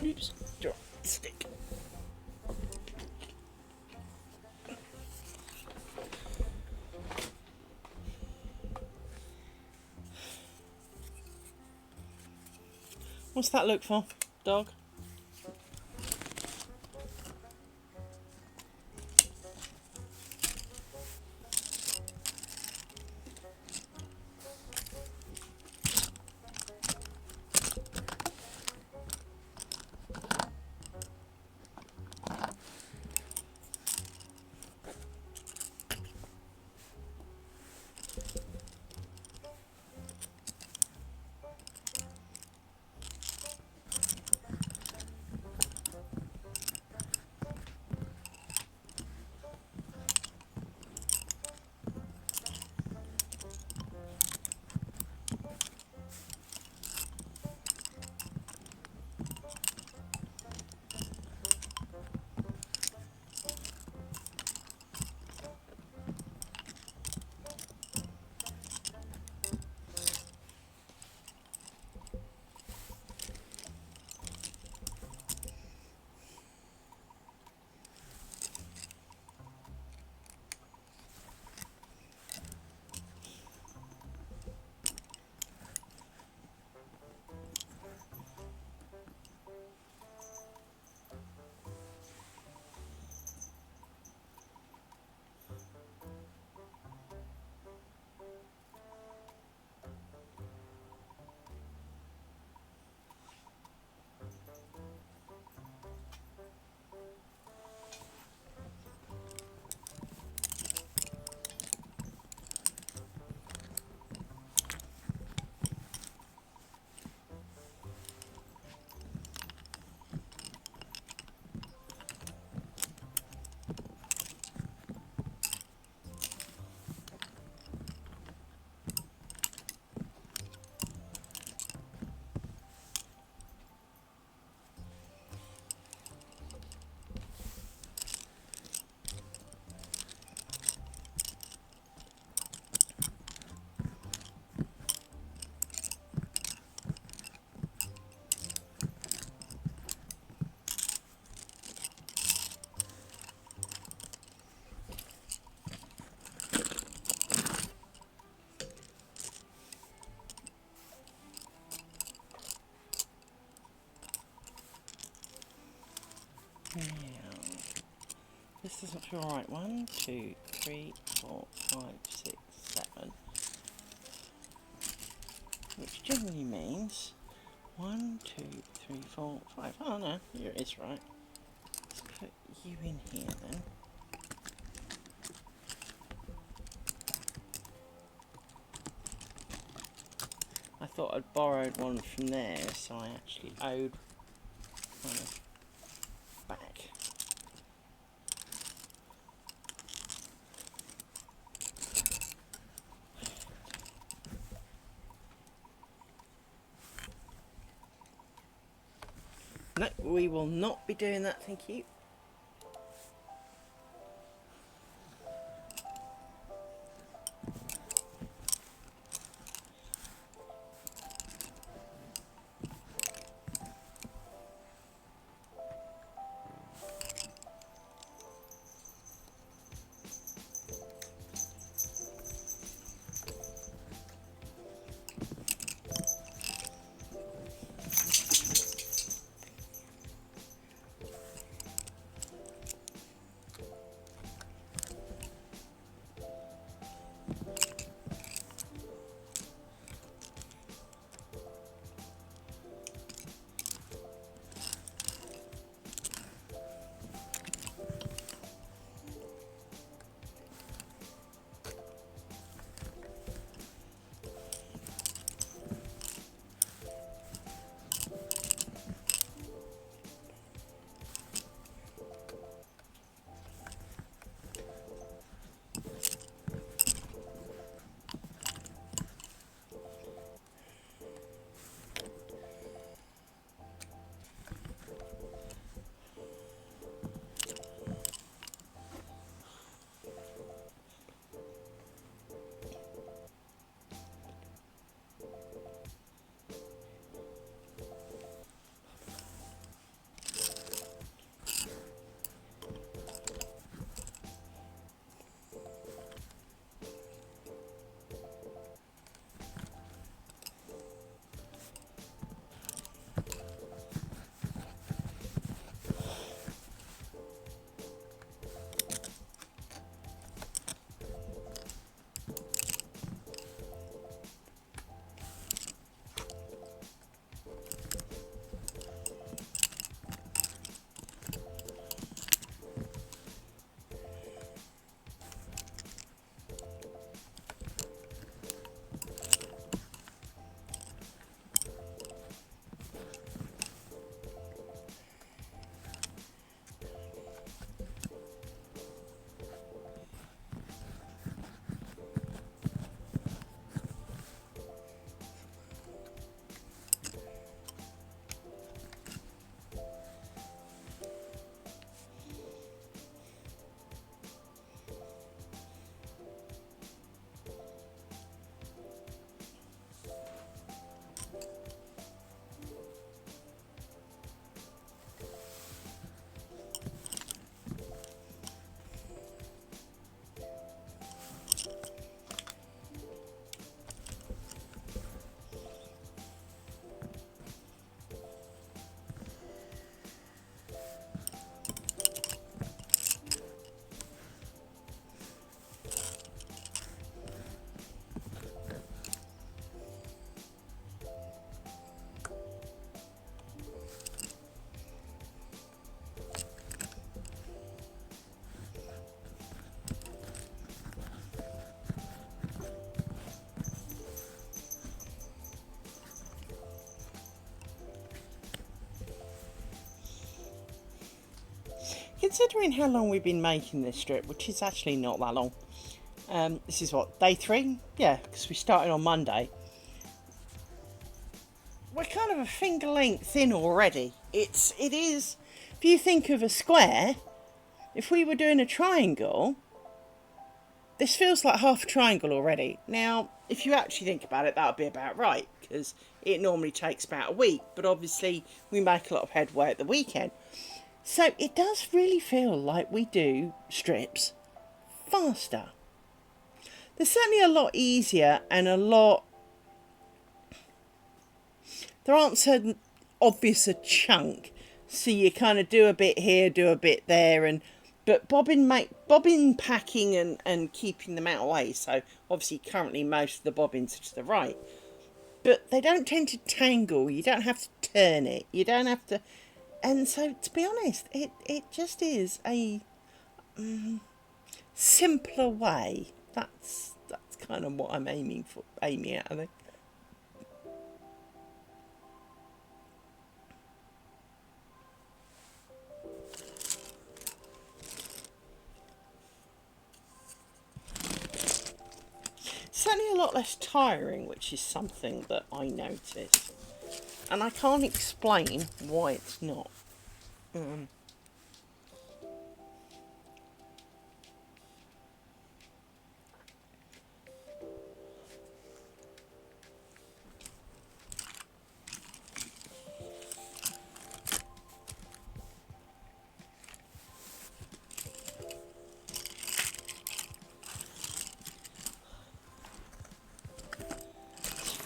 Oops, drop the stick. What's that look for, dog? Alright, 1, 2, 3, 4, 5, 6, 7. Which generally means 1, 2, 3, 4, 5. Oh no, here it is, right. Let's put you in here then. I thought I'd borrowed one from there, so I actually owed one back. No, we will not be doing that, thank you. Considering how long we've been making this strip, which is actually not that long, this is what, day 3? Yeah, because we started on Monday. We're kind of a finger length in already. It is, if you think of a square, if we were doing a triangle, this feels like half a triangle already. Now, if you actually think about it, that would be about right, because it normally takes about a week, but obviously we make a lot of headway at the weekend. So it does really feel like we do strips faster. They're certainly a lot easier and a lot... There aren't so obvious a chunk. So you kind of do a bit here, do a bit there, and But bobbin packing and keeping them out of the way. So obviously currently most of the bobbins are to the right. But they don't tend to tangle. You don't have to turn it. You don't have to... And so, to be honest, it just is a simpler way. That's kind of what I'm aiming at, I think. Certainly a lot less tiring, which is something that I noticed. And I can't explain why it's not.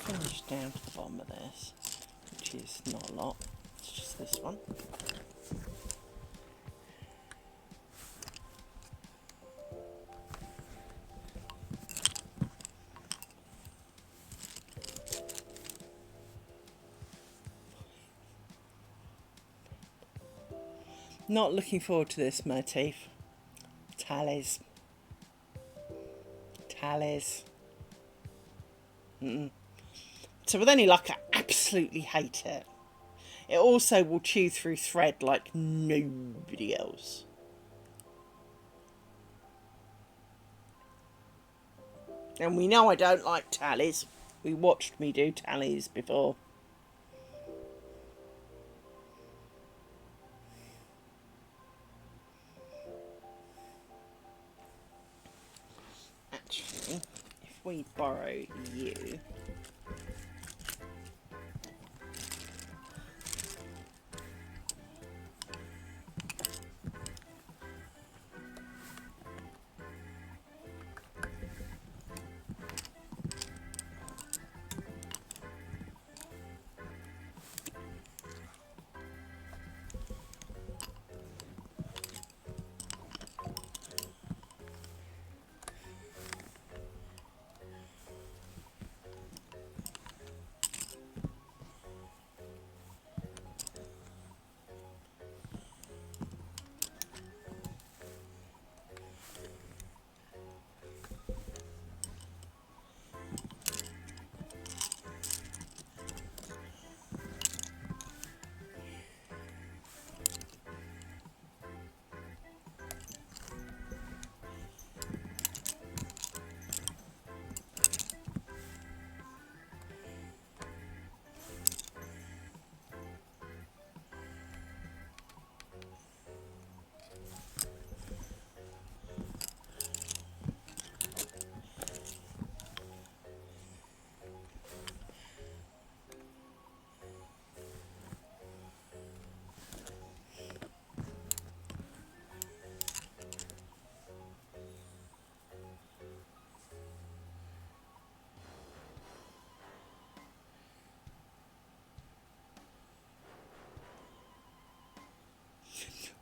Finish down to the bottom of this, which is not a lot. It's just this one. Not looking forward to this motif. Tallies. Tallies. So with any luck, I absolutely hate it. It also will chew through thread like nobody else. And we know I don't like tallies. We watched me do tallies before. Actually, if we borrow you...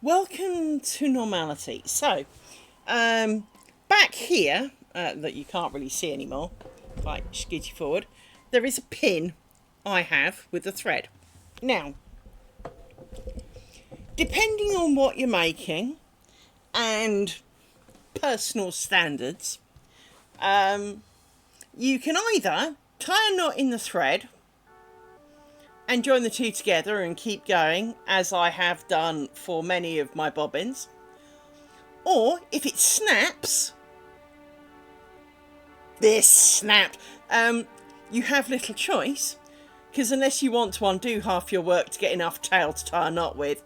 Welcome to normality. So, back here, that you can't really see anymore, if I scoot you forward, there is a pin I have with the thread. Now, depending on what you're making and personal standards, you can either tie a knot in the thread and join the two together and keep going, as I have done for many of my bobbins. Or, if it snaps, this snapped, you have little choice, because unless you want to undo half your work to get enough tail to tie a knot with,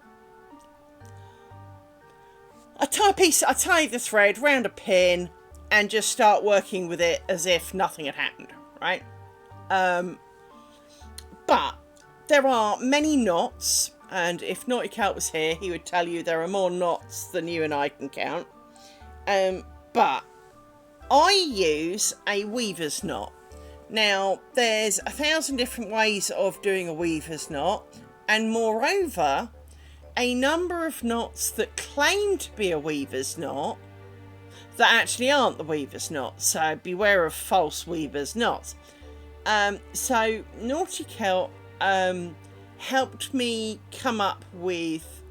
I tie the thread round a pin and just start working with it as if nothing had happened, right? But there are many knots, and if Naughty Cat was here, he would tell you there are more knots than you and I can count. But I use a weaver's knot. Now, there's 1,000 different ways of doing a weaver's knot, and moreover, a number of knots that claim to be a weaver's knot that actually aren't the weaver's knot, so beware of false weaver's knots. So Naughty Celt helped me come up with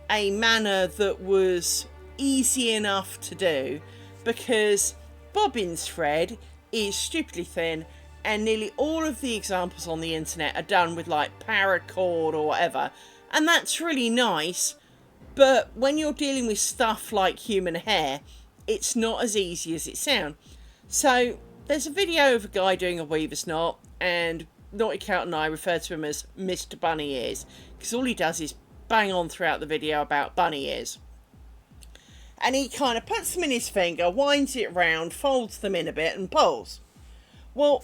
a manner that was easy enough to do, because bobbin thread is stupidly thin, and nearly all of the examples on the internet are done with like paracord or whatever, and that's really nice, but when you're dealing with stuff like human hair, it's not as easy as it sounds. So there's a video of a guy doing a weaver's knot, and Naughty Celt and I refer to him as Mr. Bunny Ears, because all he does is bang on throughout the video about bunny ears. And he kind of puts them in his finger, winds it round, folds them in a bit and pulls. Well,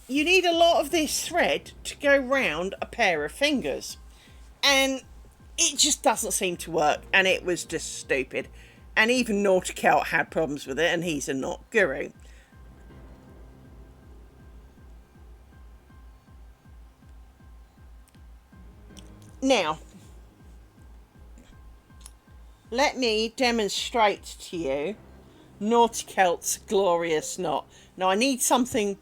you need a lot of this thread to go round a pair of fingers. And it just doesn't seem to work, and it was just stupid. And even Naughty Celt had problems with it, and he's a knot guru. Now, let me demonstrate to you Naughty Celt's glorious knot. Now I need something,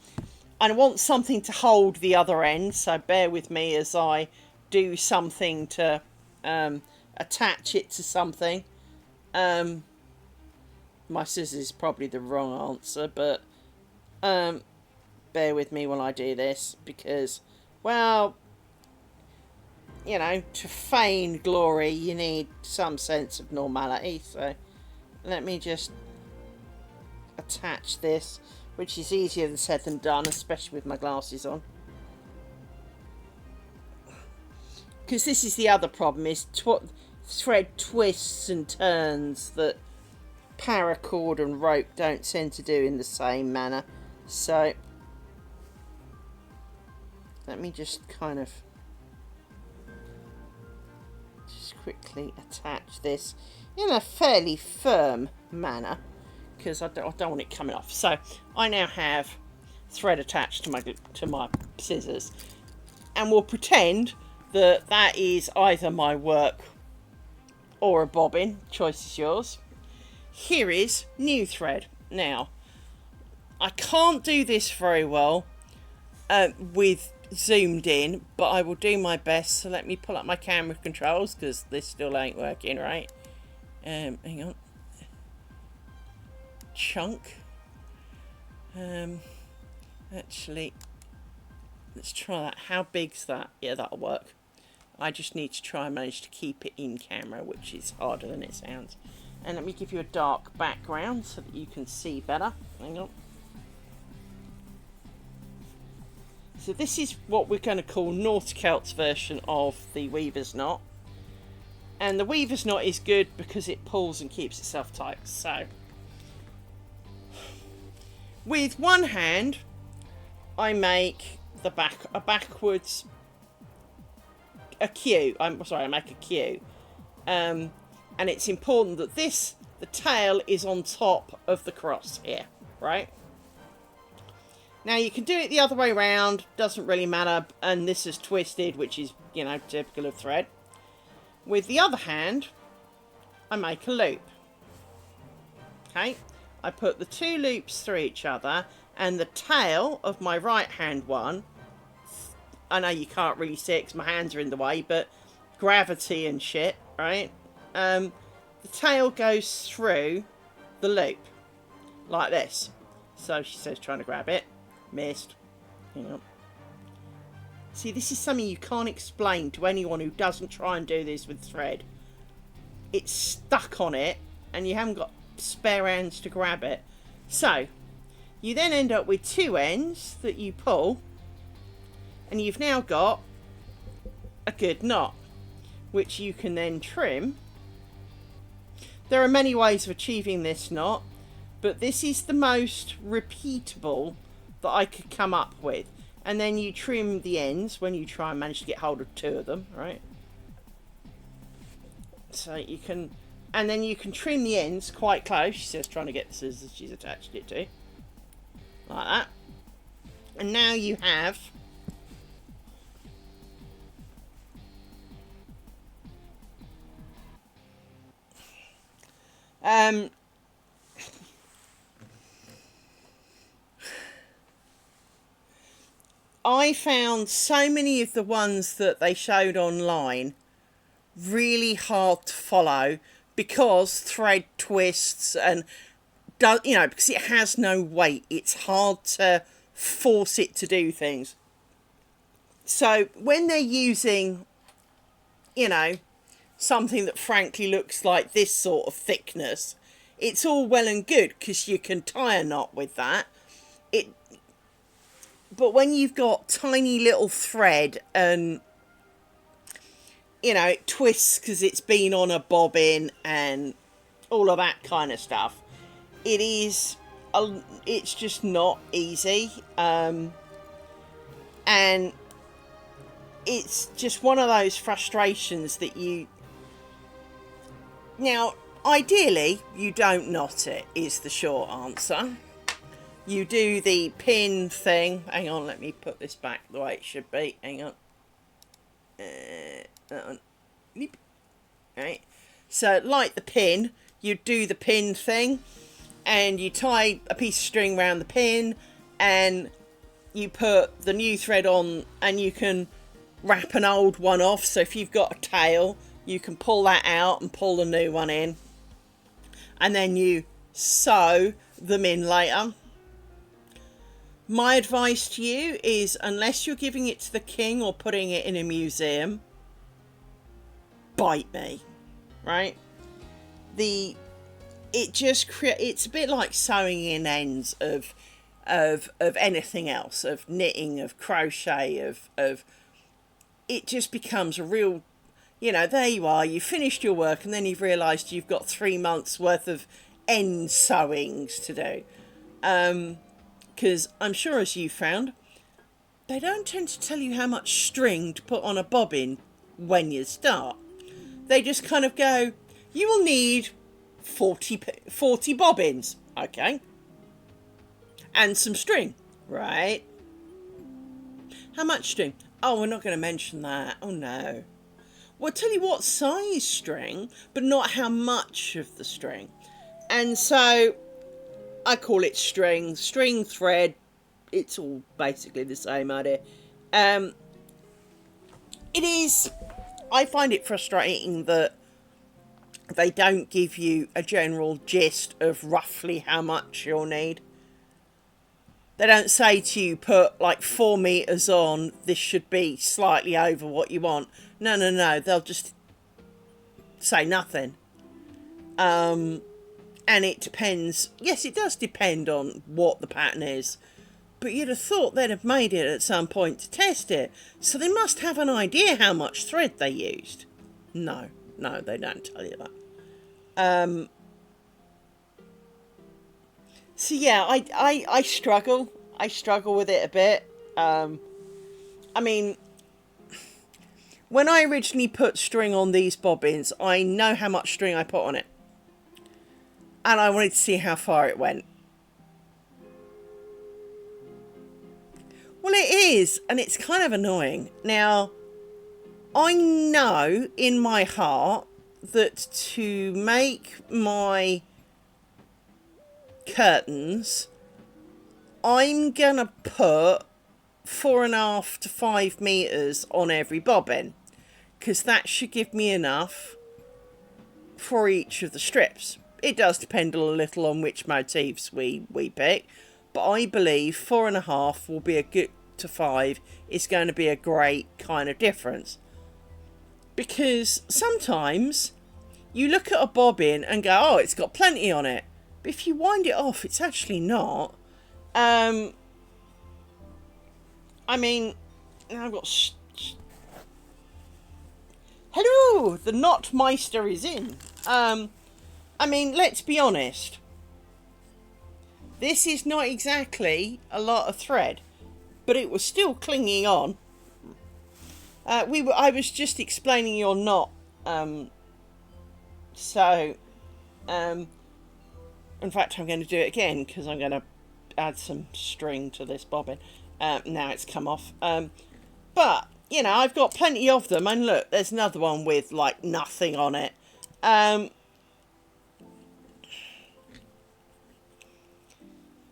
I want something to hold the other end, so bear with me as I do something to attach it to something. My scissors is probably the wrong answer, but bear with me while I do this, because, well, you know, to feign glory, you need some sense of normality. So let me just attach this, which is easier than said than done, especially with my glasses on. Because this is the other problem, is thread twists and turns that paracord and rope don't tend to do in the same manner. So let me just kind of quickly attach this in a fairly firm manner, because I don't want it coming off. So I now have thread attached to my scissors, and we'll pretend that that is either my work or a bobbin. Choice is yours. Here is new thread. Now, I can't do this very well with zoomed in, but I will do my best. So let me pull up my camera controls, because this still ain't working right. Hang on. Chunk. Actually, let's try that. How big's that? Yeah, that'll work. I just need to try and manage to keep it in camera, which is harder than it sounds. And let me give you a dark background so that you can see better. Hang on. So this is what we're going to call Naughty Celt's version of the weaver's knot. And the weaver's knot is good because it pulls and keeps itself tight. So with one hand, I make the a Q. I make a Q. And it's important that the tail is on top of the cross here, right? Now you can do it the other way around, doesn't really matter, and this is twisted, which is, you know, typical of thread. With the other hand, I make a loop. Okay, I put the two loops through each other, and the tail of my right hand one, I know you can't really see it because my hands are in the way, but gravity and shit, right? The tail goes through the loop, like this. So she says, trying to grab it. Missed. Hang on. See, this is something you can't explain to anyone who doesn't try and do this with thread. It's stuck on it, and you haven't got spare hands to grab it. So, you then end up with two ends that you pull, and you've now got a good knot, which you can then trim. There are many ways of achieving this knot, but this is the most repeatable that I could come up with. And then you trim the ends when you try and manage to get hold of two of them, right? So you can, and then you can trim the ends quite close. She says, trying to get the scissors she's attached it to, like that. And now you have I found so many of the ones that they showed online really hard to follow because thread twists and does, you know, because it has no weight. It's hard to force it to do things. So when they're using, you know, something that frankly looks like this sort of thickness, it's all well and good because you can tie a knot with that. But when you've got tiny little thread and, you know, it twists because it's been on a bobbin and all of that kind of stuff, it's just not easy. And it's just one of those frustrations that now, ideally, you don't knot it, is the short answer. You do the pin thing. Hang on, let me put this back the way it should be. Hang on. That one. Right. So, like the pin, you do the pin thing, and you tie a piece of string around the pin, and you put the new thread on, and you can wrap an old one off. So if you've got a tail, you can pull that out and pull the new one in, and then you sew them in later. My advice to you is, unless you're giving it to the king or putting it in a museum, bite me, right? It's a bit like sewing in ends of anything else, of knitting, of crochet, of it just becomes a real, you know, there you are, you finished your work and then you've realised you've got 3 months worth of end sewings to do. Because I'm sure, as you found, they don't tend to tell you how much string to put on a bobbin when you start. They just kind of go, you will need 40 bobbins, okay, and some string, right? How much string? Oh, we're not going to mention that. Oh no. We'll tell you what size string, but not how much of the string. And so I call it string thread. It's all basically the same idea. It is. I find it frustrating that they don't give you a general gist of roughly how much you'll need. They don't say to you, put like 4 meters on, this should be slightly over what you want. No. They'll just say nothing. And it depends. Yes, it does depend on what the pattern is. But you'd have thought they'd have made it at some point to test it. So they must have an idea how much thread they used. No, they don't tell you that. So yeah, I struggle. I struggle with it a bit. I mean, when I originally put string on these bobbins, I know how much string I put on it. And I wanted to see how far it went. Well, it is, and it's kind of annoying. Now, I know in my heart that to make my curtains, I'm gonna put 4.5 to 5 meters on every bobbin, because that should give me enough for each of the strips. It does depend a little on which motifs we pick, but I believe 4.5 will be a good to 5 is going to be a great kind of difference. Because sometimes you look at a bobbin and go, oh, it's got plenty on it. But if you wind it off, it's actually not. I mean, I've got... Hello! The Knotmeister is in. I mean, let's be honest. This is not exactly a lot of thread, but it was still clinging on. I was just explaining your knot. In fact, I'm going to do it again because I'm going to add some string to this bobbin. Now it's come off. But, you know, I've got plenty of them. And look, there's another one with, like, nothing on it.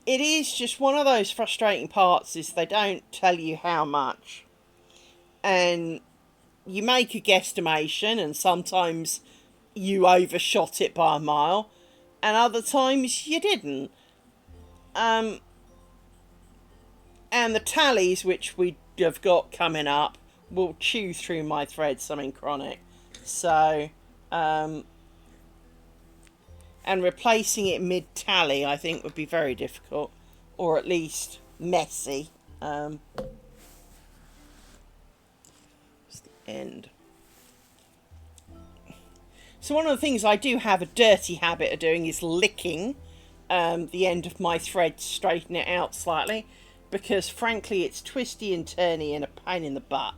it is just one of those frustrating parts is they don't tell you how much. And you make a guesstimation and sometimes you overshot it by a mile and other times you didn't. And the tallies, which we have got coming up, will chew through my thread something chronic. So, and replacing it mid-tally, I think, would be very difficult, or at least messy. It's the end. So one of the things I do have a dirty habit of doing is licking the end of my thread, straighten it out slightly, because frankly it's twisty and turny and a pain in the butt.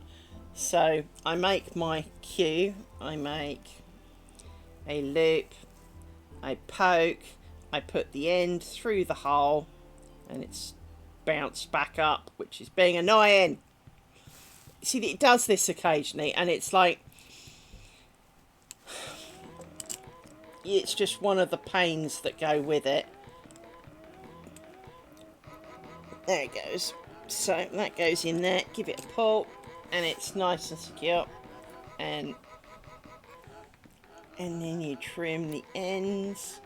So I make my cue, I make a loop, I poke, I put the end through the hole and it's bounced back up, which is being annoying. See, it does this occasionally and it's like, it's just one of the pains that go with it. There it goes. So that goes in there, give it a pull and it's nice and secure, and then you trim the ends,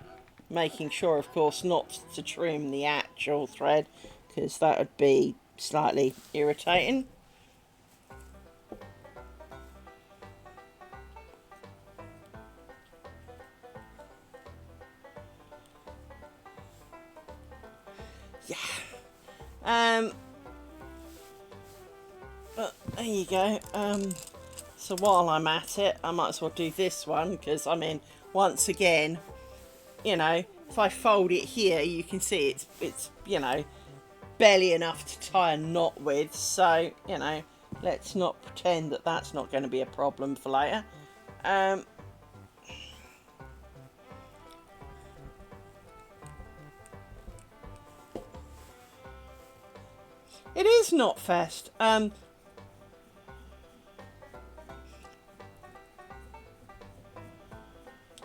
making sure of course not to trim the actual thread because that would be slightly irritating. Yeah. But there you go. So while I'm at it, I might as well do this one because I mean, once again, you know, if I fold it here, you can see it's you know, barely enough to tie a knot with. So you know, let's not pretend that that's not going to be a problem for later. It is not fast.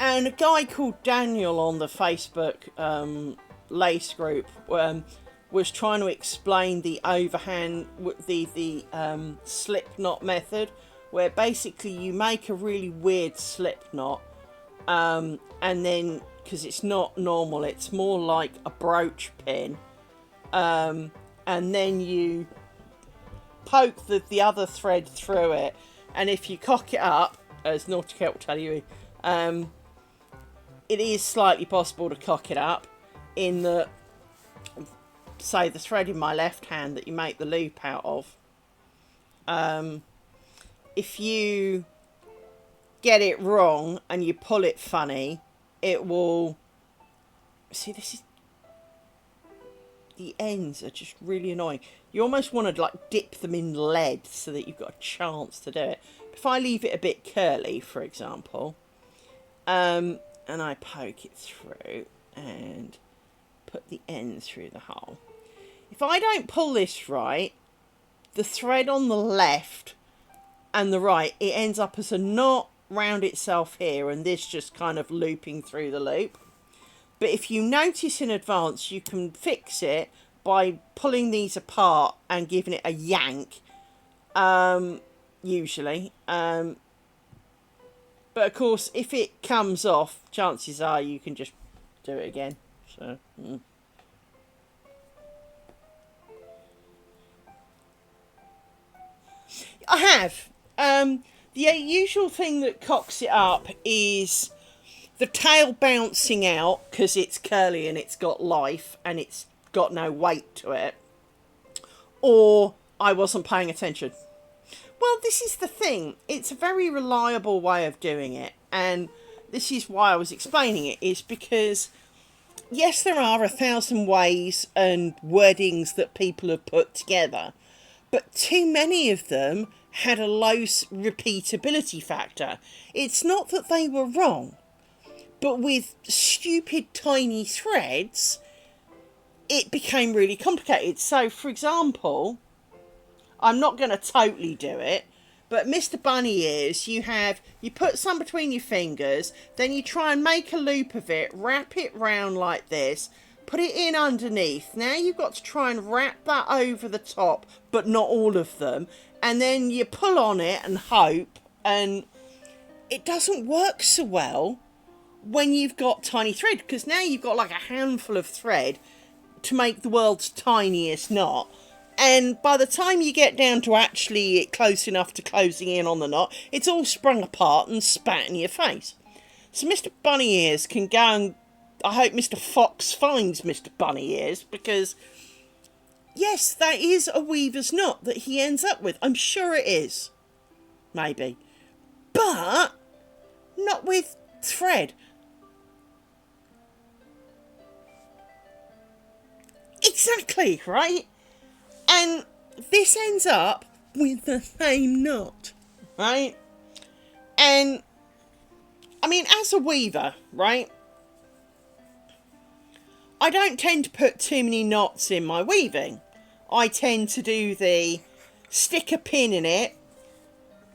And a guy called Daniel on the Facebook lace group was trying to explain the overhand, the slip knot method, where basically you make a really weird slip knot, and then because it's not normal, it's more like a brooch pin, and then you poke the other thread through it, and if you cock it up, as Nautica will tell you, it is slightly possible to cock it up in the, say, the thread in my left hand that you make the loop out of. If you get it wrong and you pull it funny, it will... See, this is... The ends are just really annoying. You almost want to like dip them in lead so that you've got a chance to do it. If I leave it a bit curly, for example, and I poke it through and put the end through the hole. If I don't pull this right, the thread on the left and the right, it ends up as a knot round itself here, and this just kind of looping through the loop. But if you notice in advance, you can fix it by pulling these apart and giving it a yank, usually. But of course, if it comes off, chances are you can just do it again. So, I have. The usual thing that cocks it up is the tail bouncing out because it's curly and it's got life and it's got no weight to it. Or I wasn't paying attention. Well, this is the thing. It's a very reliable way of doing it. And this is why I was explaining it, is because, yes, there are 1,000 ways and wordings that people have put together, but too many of them had a low repeatability factor. It's not that they were wrong, but with stupid tiny threads, it became really complicated. So, for example, I'm not going to totally do it, but Mr. Bunny Ears, you put some between your fingers, then you try and make a loop of it, wrap it round like this, put it in underneath. Now you've got to try and wrap that over the top, but not all of them. And then you pull on it and hope, and it doesn't work so well when you've got tiny thread, because now you've got like a handful of thread to make the world's tiniest knot. And by the time you get down to actually it close enough to closing in on the knot, it's all sprung apart and spat in your face. So Mr. Bunny Ears can go and I hope Mr. Fox finds Mr. Bunny Ears, because yes, that is a weaver's knot that he ends up with. I'm sure it is. Maybe. But not with thread. Exactly, right? And this ends up with the same knot, right? And, I mean, as a weaver, right, I don't tend to put too many knots in my weaving. I tend to do the stick a pin in it,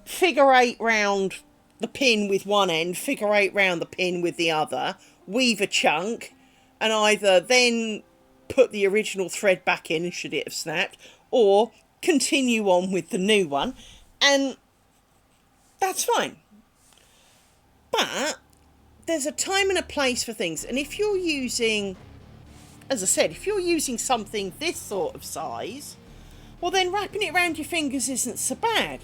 figure eight round the pin with one end, figure eight round the pin with the other, weave a chunk, and either then put the original thread back in should it have snapped, or continue on with the new one, and that's fine. But there's a time and a place for things, and if you're using, as I said, if you're using something this sort of size, well then wrapping it around your fingers isn't so bad.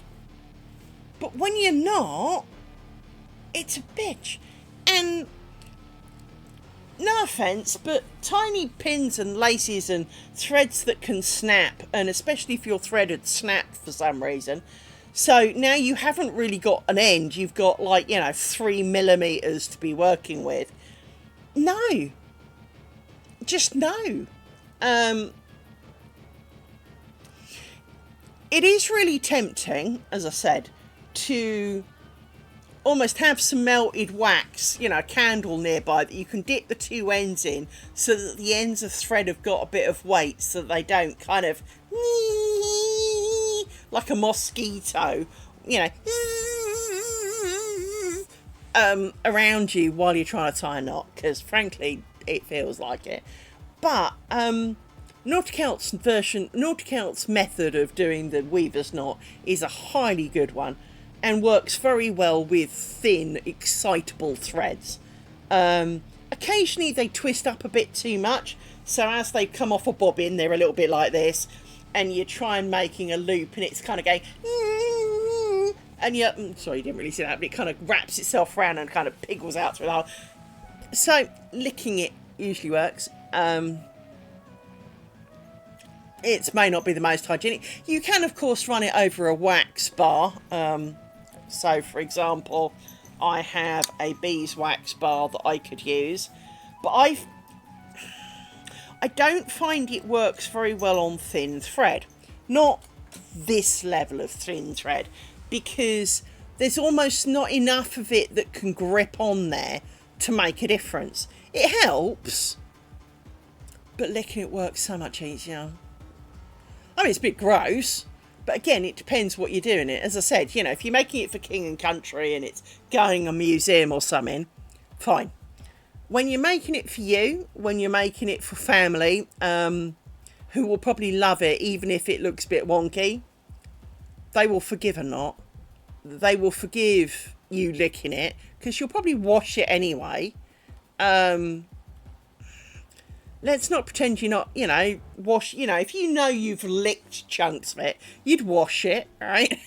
But when you're not, it's a bitch. And no offence, but tiny pins and laces and threads that can snap, and especially if your thread had snapped for some reason, so now you haven't really got an end, you've got like, 3mm to be working with. No. Just no. It is really tempting, as I said, to almost have some melted wax, a candle nearby that you can dip the two ends in so that the ends of thread have got a bit of weight so that they don't kind of like a mosquito, around you while you're trying to tie a knot, because frankly it feels like it. But Nauticalt's method of doing the weaver's knot is a highly good one and works very well with thin, excitable threads. Occasionally they twist up a bit too much, so as they come off a bobbin they're a little bit like this, and you try and making a loop and it's kind of going, and sorry, you didn't really see that, but it kind of wraps itself around and kind of piggles out through the hole. So licking it usually works. It may not be the most hygienic. You can of course run it over a wax bar. So for example, I have a beeswax bar that I could use, but I don't find it works very well on thin thread. Not this level of thin thread, because there's almost not enough of it that can grip on there to make a difference. It helps, but licking it works so much easier. I mean, it's a bit gross, but again, it depends what you're doing it. As I said, if you're making it for king and country and it's going a museum or something, fine. When you're making it for you, when you're making it for family, who will probably love it even if it looks a bit wonky, they will forgive a knot. They will forgive you licking it, because you'll probably wash it anyway. Let's not pretend you're not, wash, if you've licked chunks of it, you'd wash it, right?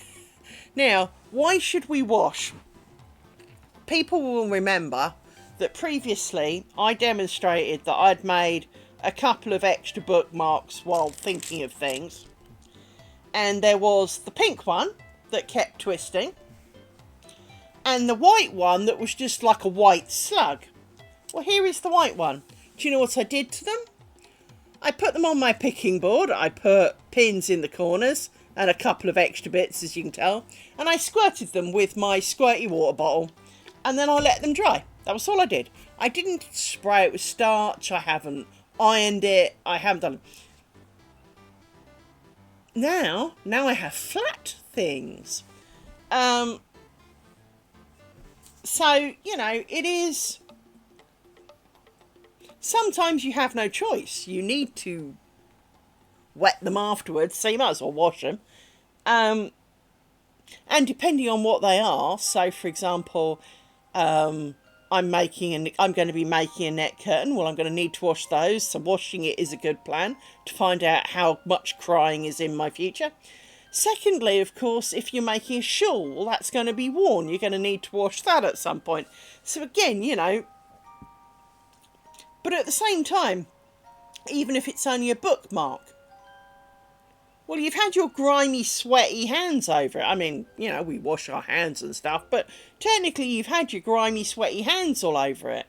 Now, why should we wash? People will remember that previously I demonstrated that I'd made a couple of extra bookmarks while thinking of things. And there was the pink one that kept twisting, and the white one that was just like a white slug. Well, here is the white one. Do you know what I did to them? I put them on my picking board. I put pins in the corners and a couple of extra bits, as you can tell, and I squirted them with my squirty water bottle, and then I let them dry. That was all I did. I didn't spray it with starch. I haven't ironed it. I haven't done it. Now I have flat things. So, it is sometimes you have no choice. You need to wet them afterwards, so you might as well wash them. And depending on what they are, so for example, I'm going to be making a net curtain. Well, I'm going to need to wash those, so washing it is a good plan to find out how much crying is in my future. Secondly, of course, if you're making a shawl, well, that's going to be worn. You're going to need to wash that at some point. So again, you know, but at the same time, even if it's only a bookmark, well, you've had your grimy, sweaty hands over it. I mean, you know, we wash our hands and stuff, but technically you've had your grimy, sweaty hands all over it.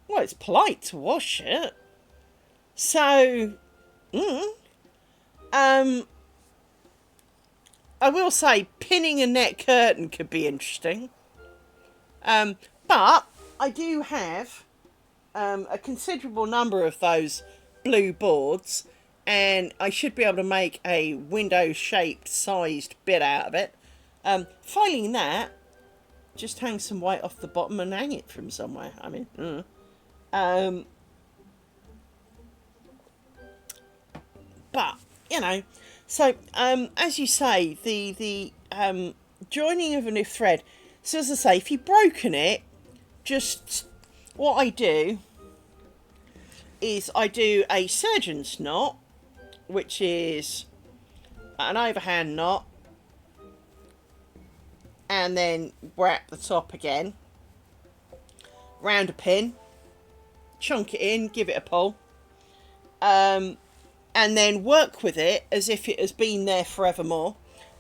Well, it's polite to wash it. So, I will say pinning a net curtain could be interesting. But I do have a considerable number of those blue boards, and I should be able to make a window-shaped sized bit out of it. Failing that, just hang some weight off the bottom and hang it from somewhere. I mean, but, you know, so, as you say, the joining of a new thread. So as I say, if you've broken it, just what I do is I do a surgeon's knot, which is an overhand knot, and then wrap the top again, round a pin, chunk it in, give it a pull, and then work with it as if it has been there forevermore,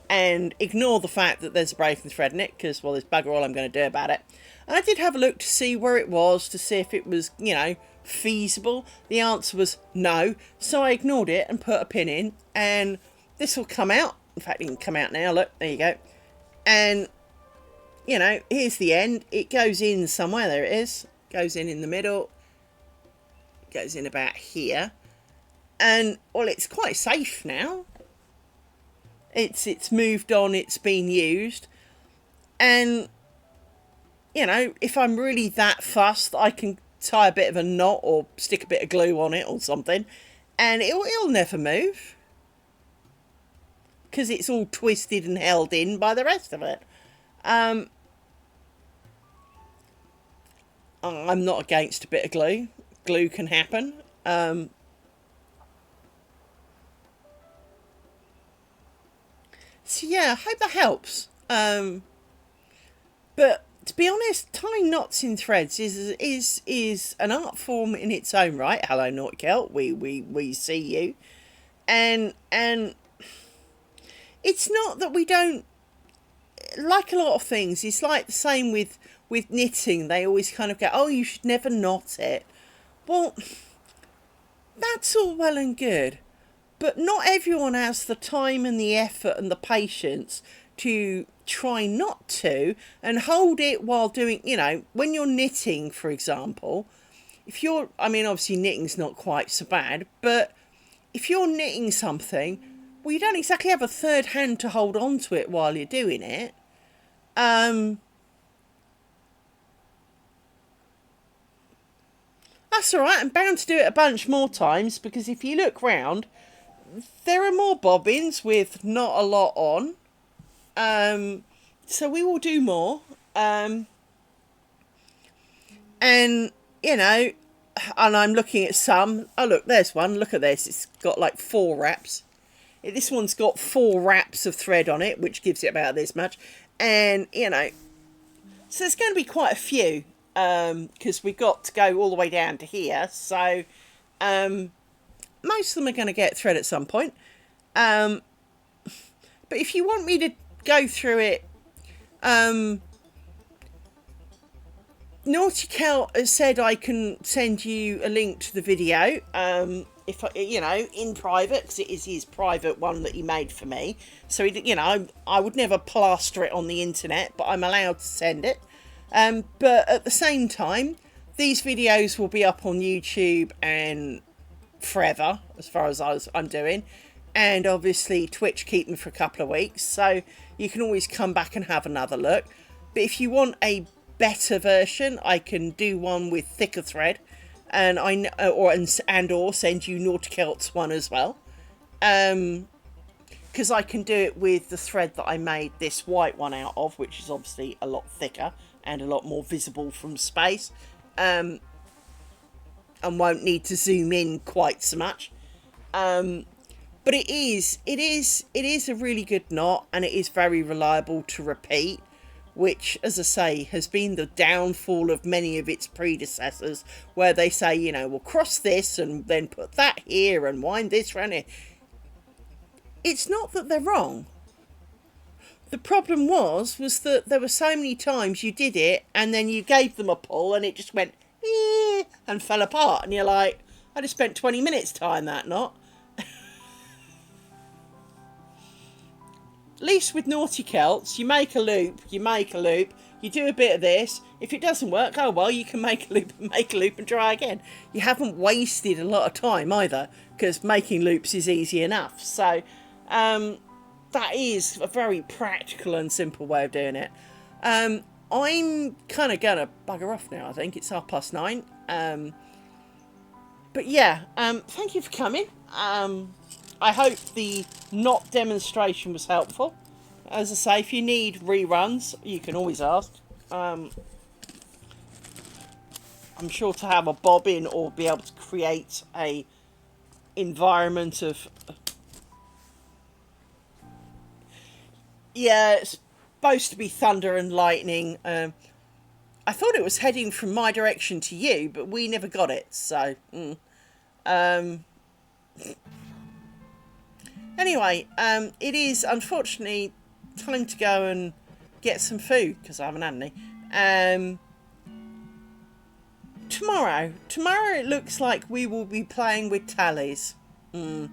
and ignore the fact that there's a broken thread in it, because, well, there's bugger all I'm going to do about it. And I did have a look to see where it was, to see if it was, you know, feasible. The answer was no, so I ignored it and put a pin in, and this will come out. In fact, it can come out now. Look, there you go. And, you know, here's the end. It goes in somewhere. There it is. Goes in the middle. Goes in about here. And, well, it's quite safe now. It's moved on. It's been used. And, you know, if I'm really that fussed, I can tie a bit of a knot or stick a bit of glue on it or something, and it'll never move, because it's all twisted and held in by the rest of it. I'm not against a bit of glue. Glue can happen. So yeah, I hope that helps. But to be honest, tying knots in threads is an art form in its own right. Hello, Naughty Celt. We see you. And it's not that we don't, like a lot of things, it's like the same with knitting. They always kind of go, oh, you should never knot it. Well, that's all well and good, but not everyone has the time and the effort and the patience to try not to, and hold it while doing, you know, when you're knitting, for example, if you're, I mean, obviously knitting's not quite so bad, but if you're knitting something, well, you don't exactly have a third hand to hold on to it while you're doing it. That's all right. I'm bound to do it a bunch more times, because if you look round, there are more bobbins with not a lot on. So we will do more. And, you know, and I'm looking at some. Oh, look, there's one. Look at this. It's got like 4 wraps. This one's got 4 wraps of thread on it, which gives it about this much. And, you know, so there's going to be quite a few, because we've got to go all the way down to here. So, most of them are going to get thread at some point. But if you want me to go through it, Naughty Celt has said I can send you a link to the video, if I, you know, in private, because it is his private one that he made for me. So, you know, I would never plaster it on the internet, but I'm allowed to send it. But at the same time, these videos will be up on YouTube and forever, as far as I'm doing. And obviously Twitch keep them for a couple of weeks, so you can always come back and have another look. But if you want a better version, I can do one with thicker thread, and or send you Naughty Celts one as well, because I can do it with the thread that I made this white one out of, which is obviously a lot thicker and a lot more visible from space, and won't need to zoom in quite so much. But it is a really good knot, and it is very reliable to repeat, which, as I say, has been the downfall of many of its predecessors, where they say, you know, we'll cross this and then put that here and wind this round here. It's not that they're wrong. The problem was that there were so many times you did it and then you gave them a pull and it just went and fell apart, and you're like, I just spent 20 minutes tying that knot. At least with Naughty Celts, you make a loop, you do a bit of this. If it doesn't work, oh well, you can make a loop and try again. You haven't wasted a lot of time either, because making loops is easy enough. So that is a very practical and simple way of doing it. I'm kind of gonna bugger off now. I think it's 9:30. But yeah, thank you for coming. I hope the knot demonstration was helpful. As I say, if you need reruns, you can always ask. I'm sure to have a bobbin or be able to create a environment of... Yeah, it's supposed to be thunder and lightning. I thought it was heading from my direction to you, but we never got it, so... Anyway, it is unfortunately time to go and get some food, because I haven't had any. Tomorrow it looks like we will be playing with tallies. I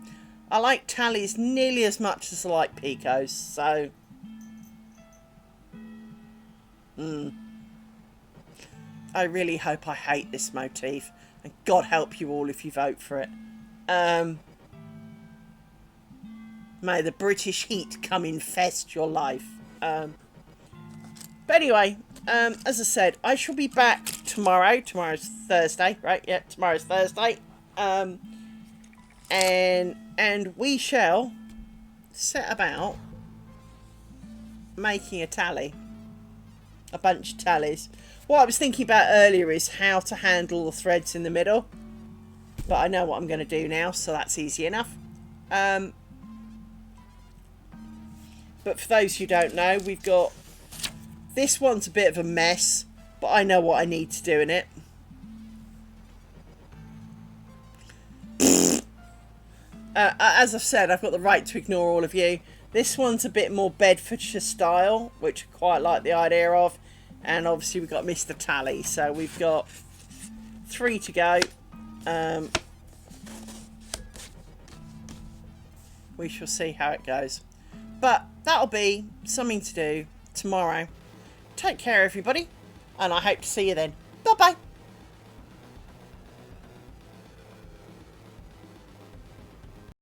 like tallies nearly as much as I like picos, so... I really hope I hate this motif, and God help you all if you vote for it. May the British heat come infest your life. But anyway, as I said, I shall be back tomorrow. Tomorrow's Thursday, right? Yeah, tomorrow's Thursday. And we shall set about making a tally. A bunch of tallies. What I was thinking about earlier is how to handle the threads in the middle. But I know what I'm going to do now, so that's easy enough. But for those who don't know, we've got... This one's a bit of a mess, but I know what I need to do in it. As I've said, I've got the right to ignore all of you. This one's a bit more Bedfordshire style, which I quite like the idea of. And obviously we've got Mr. Tally, so we've got 3 to go. We shall see how it goes. But that'll be something to do tomorrow. Take care, everybody, and I hope to see you then. Bye-bye.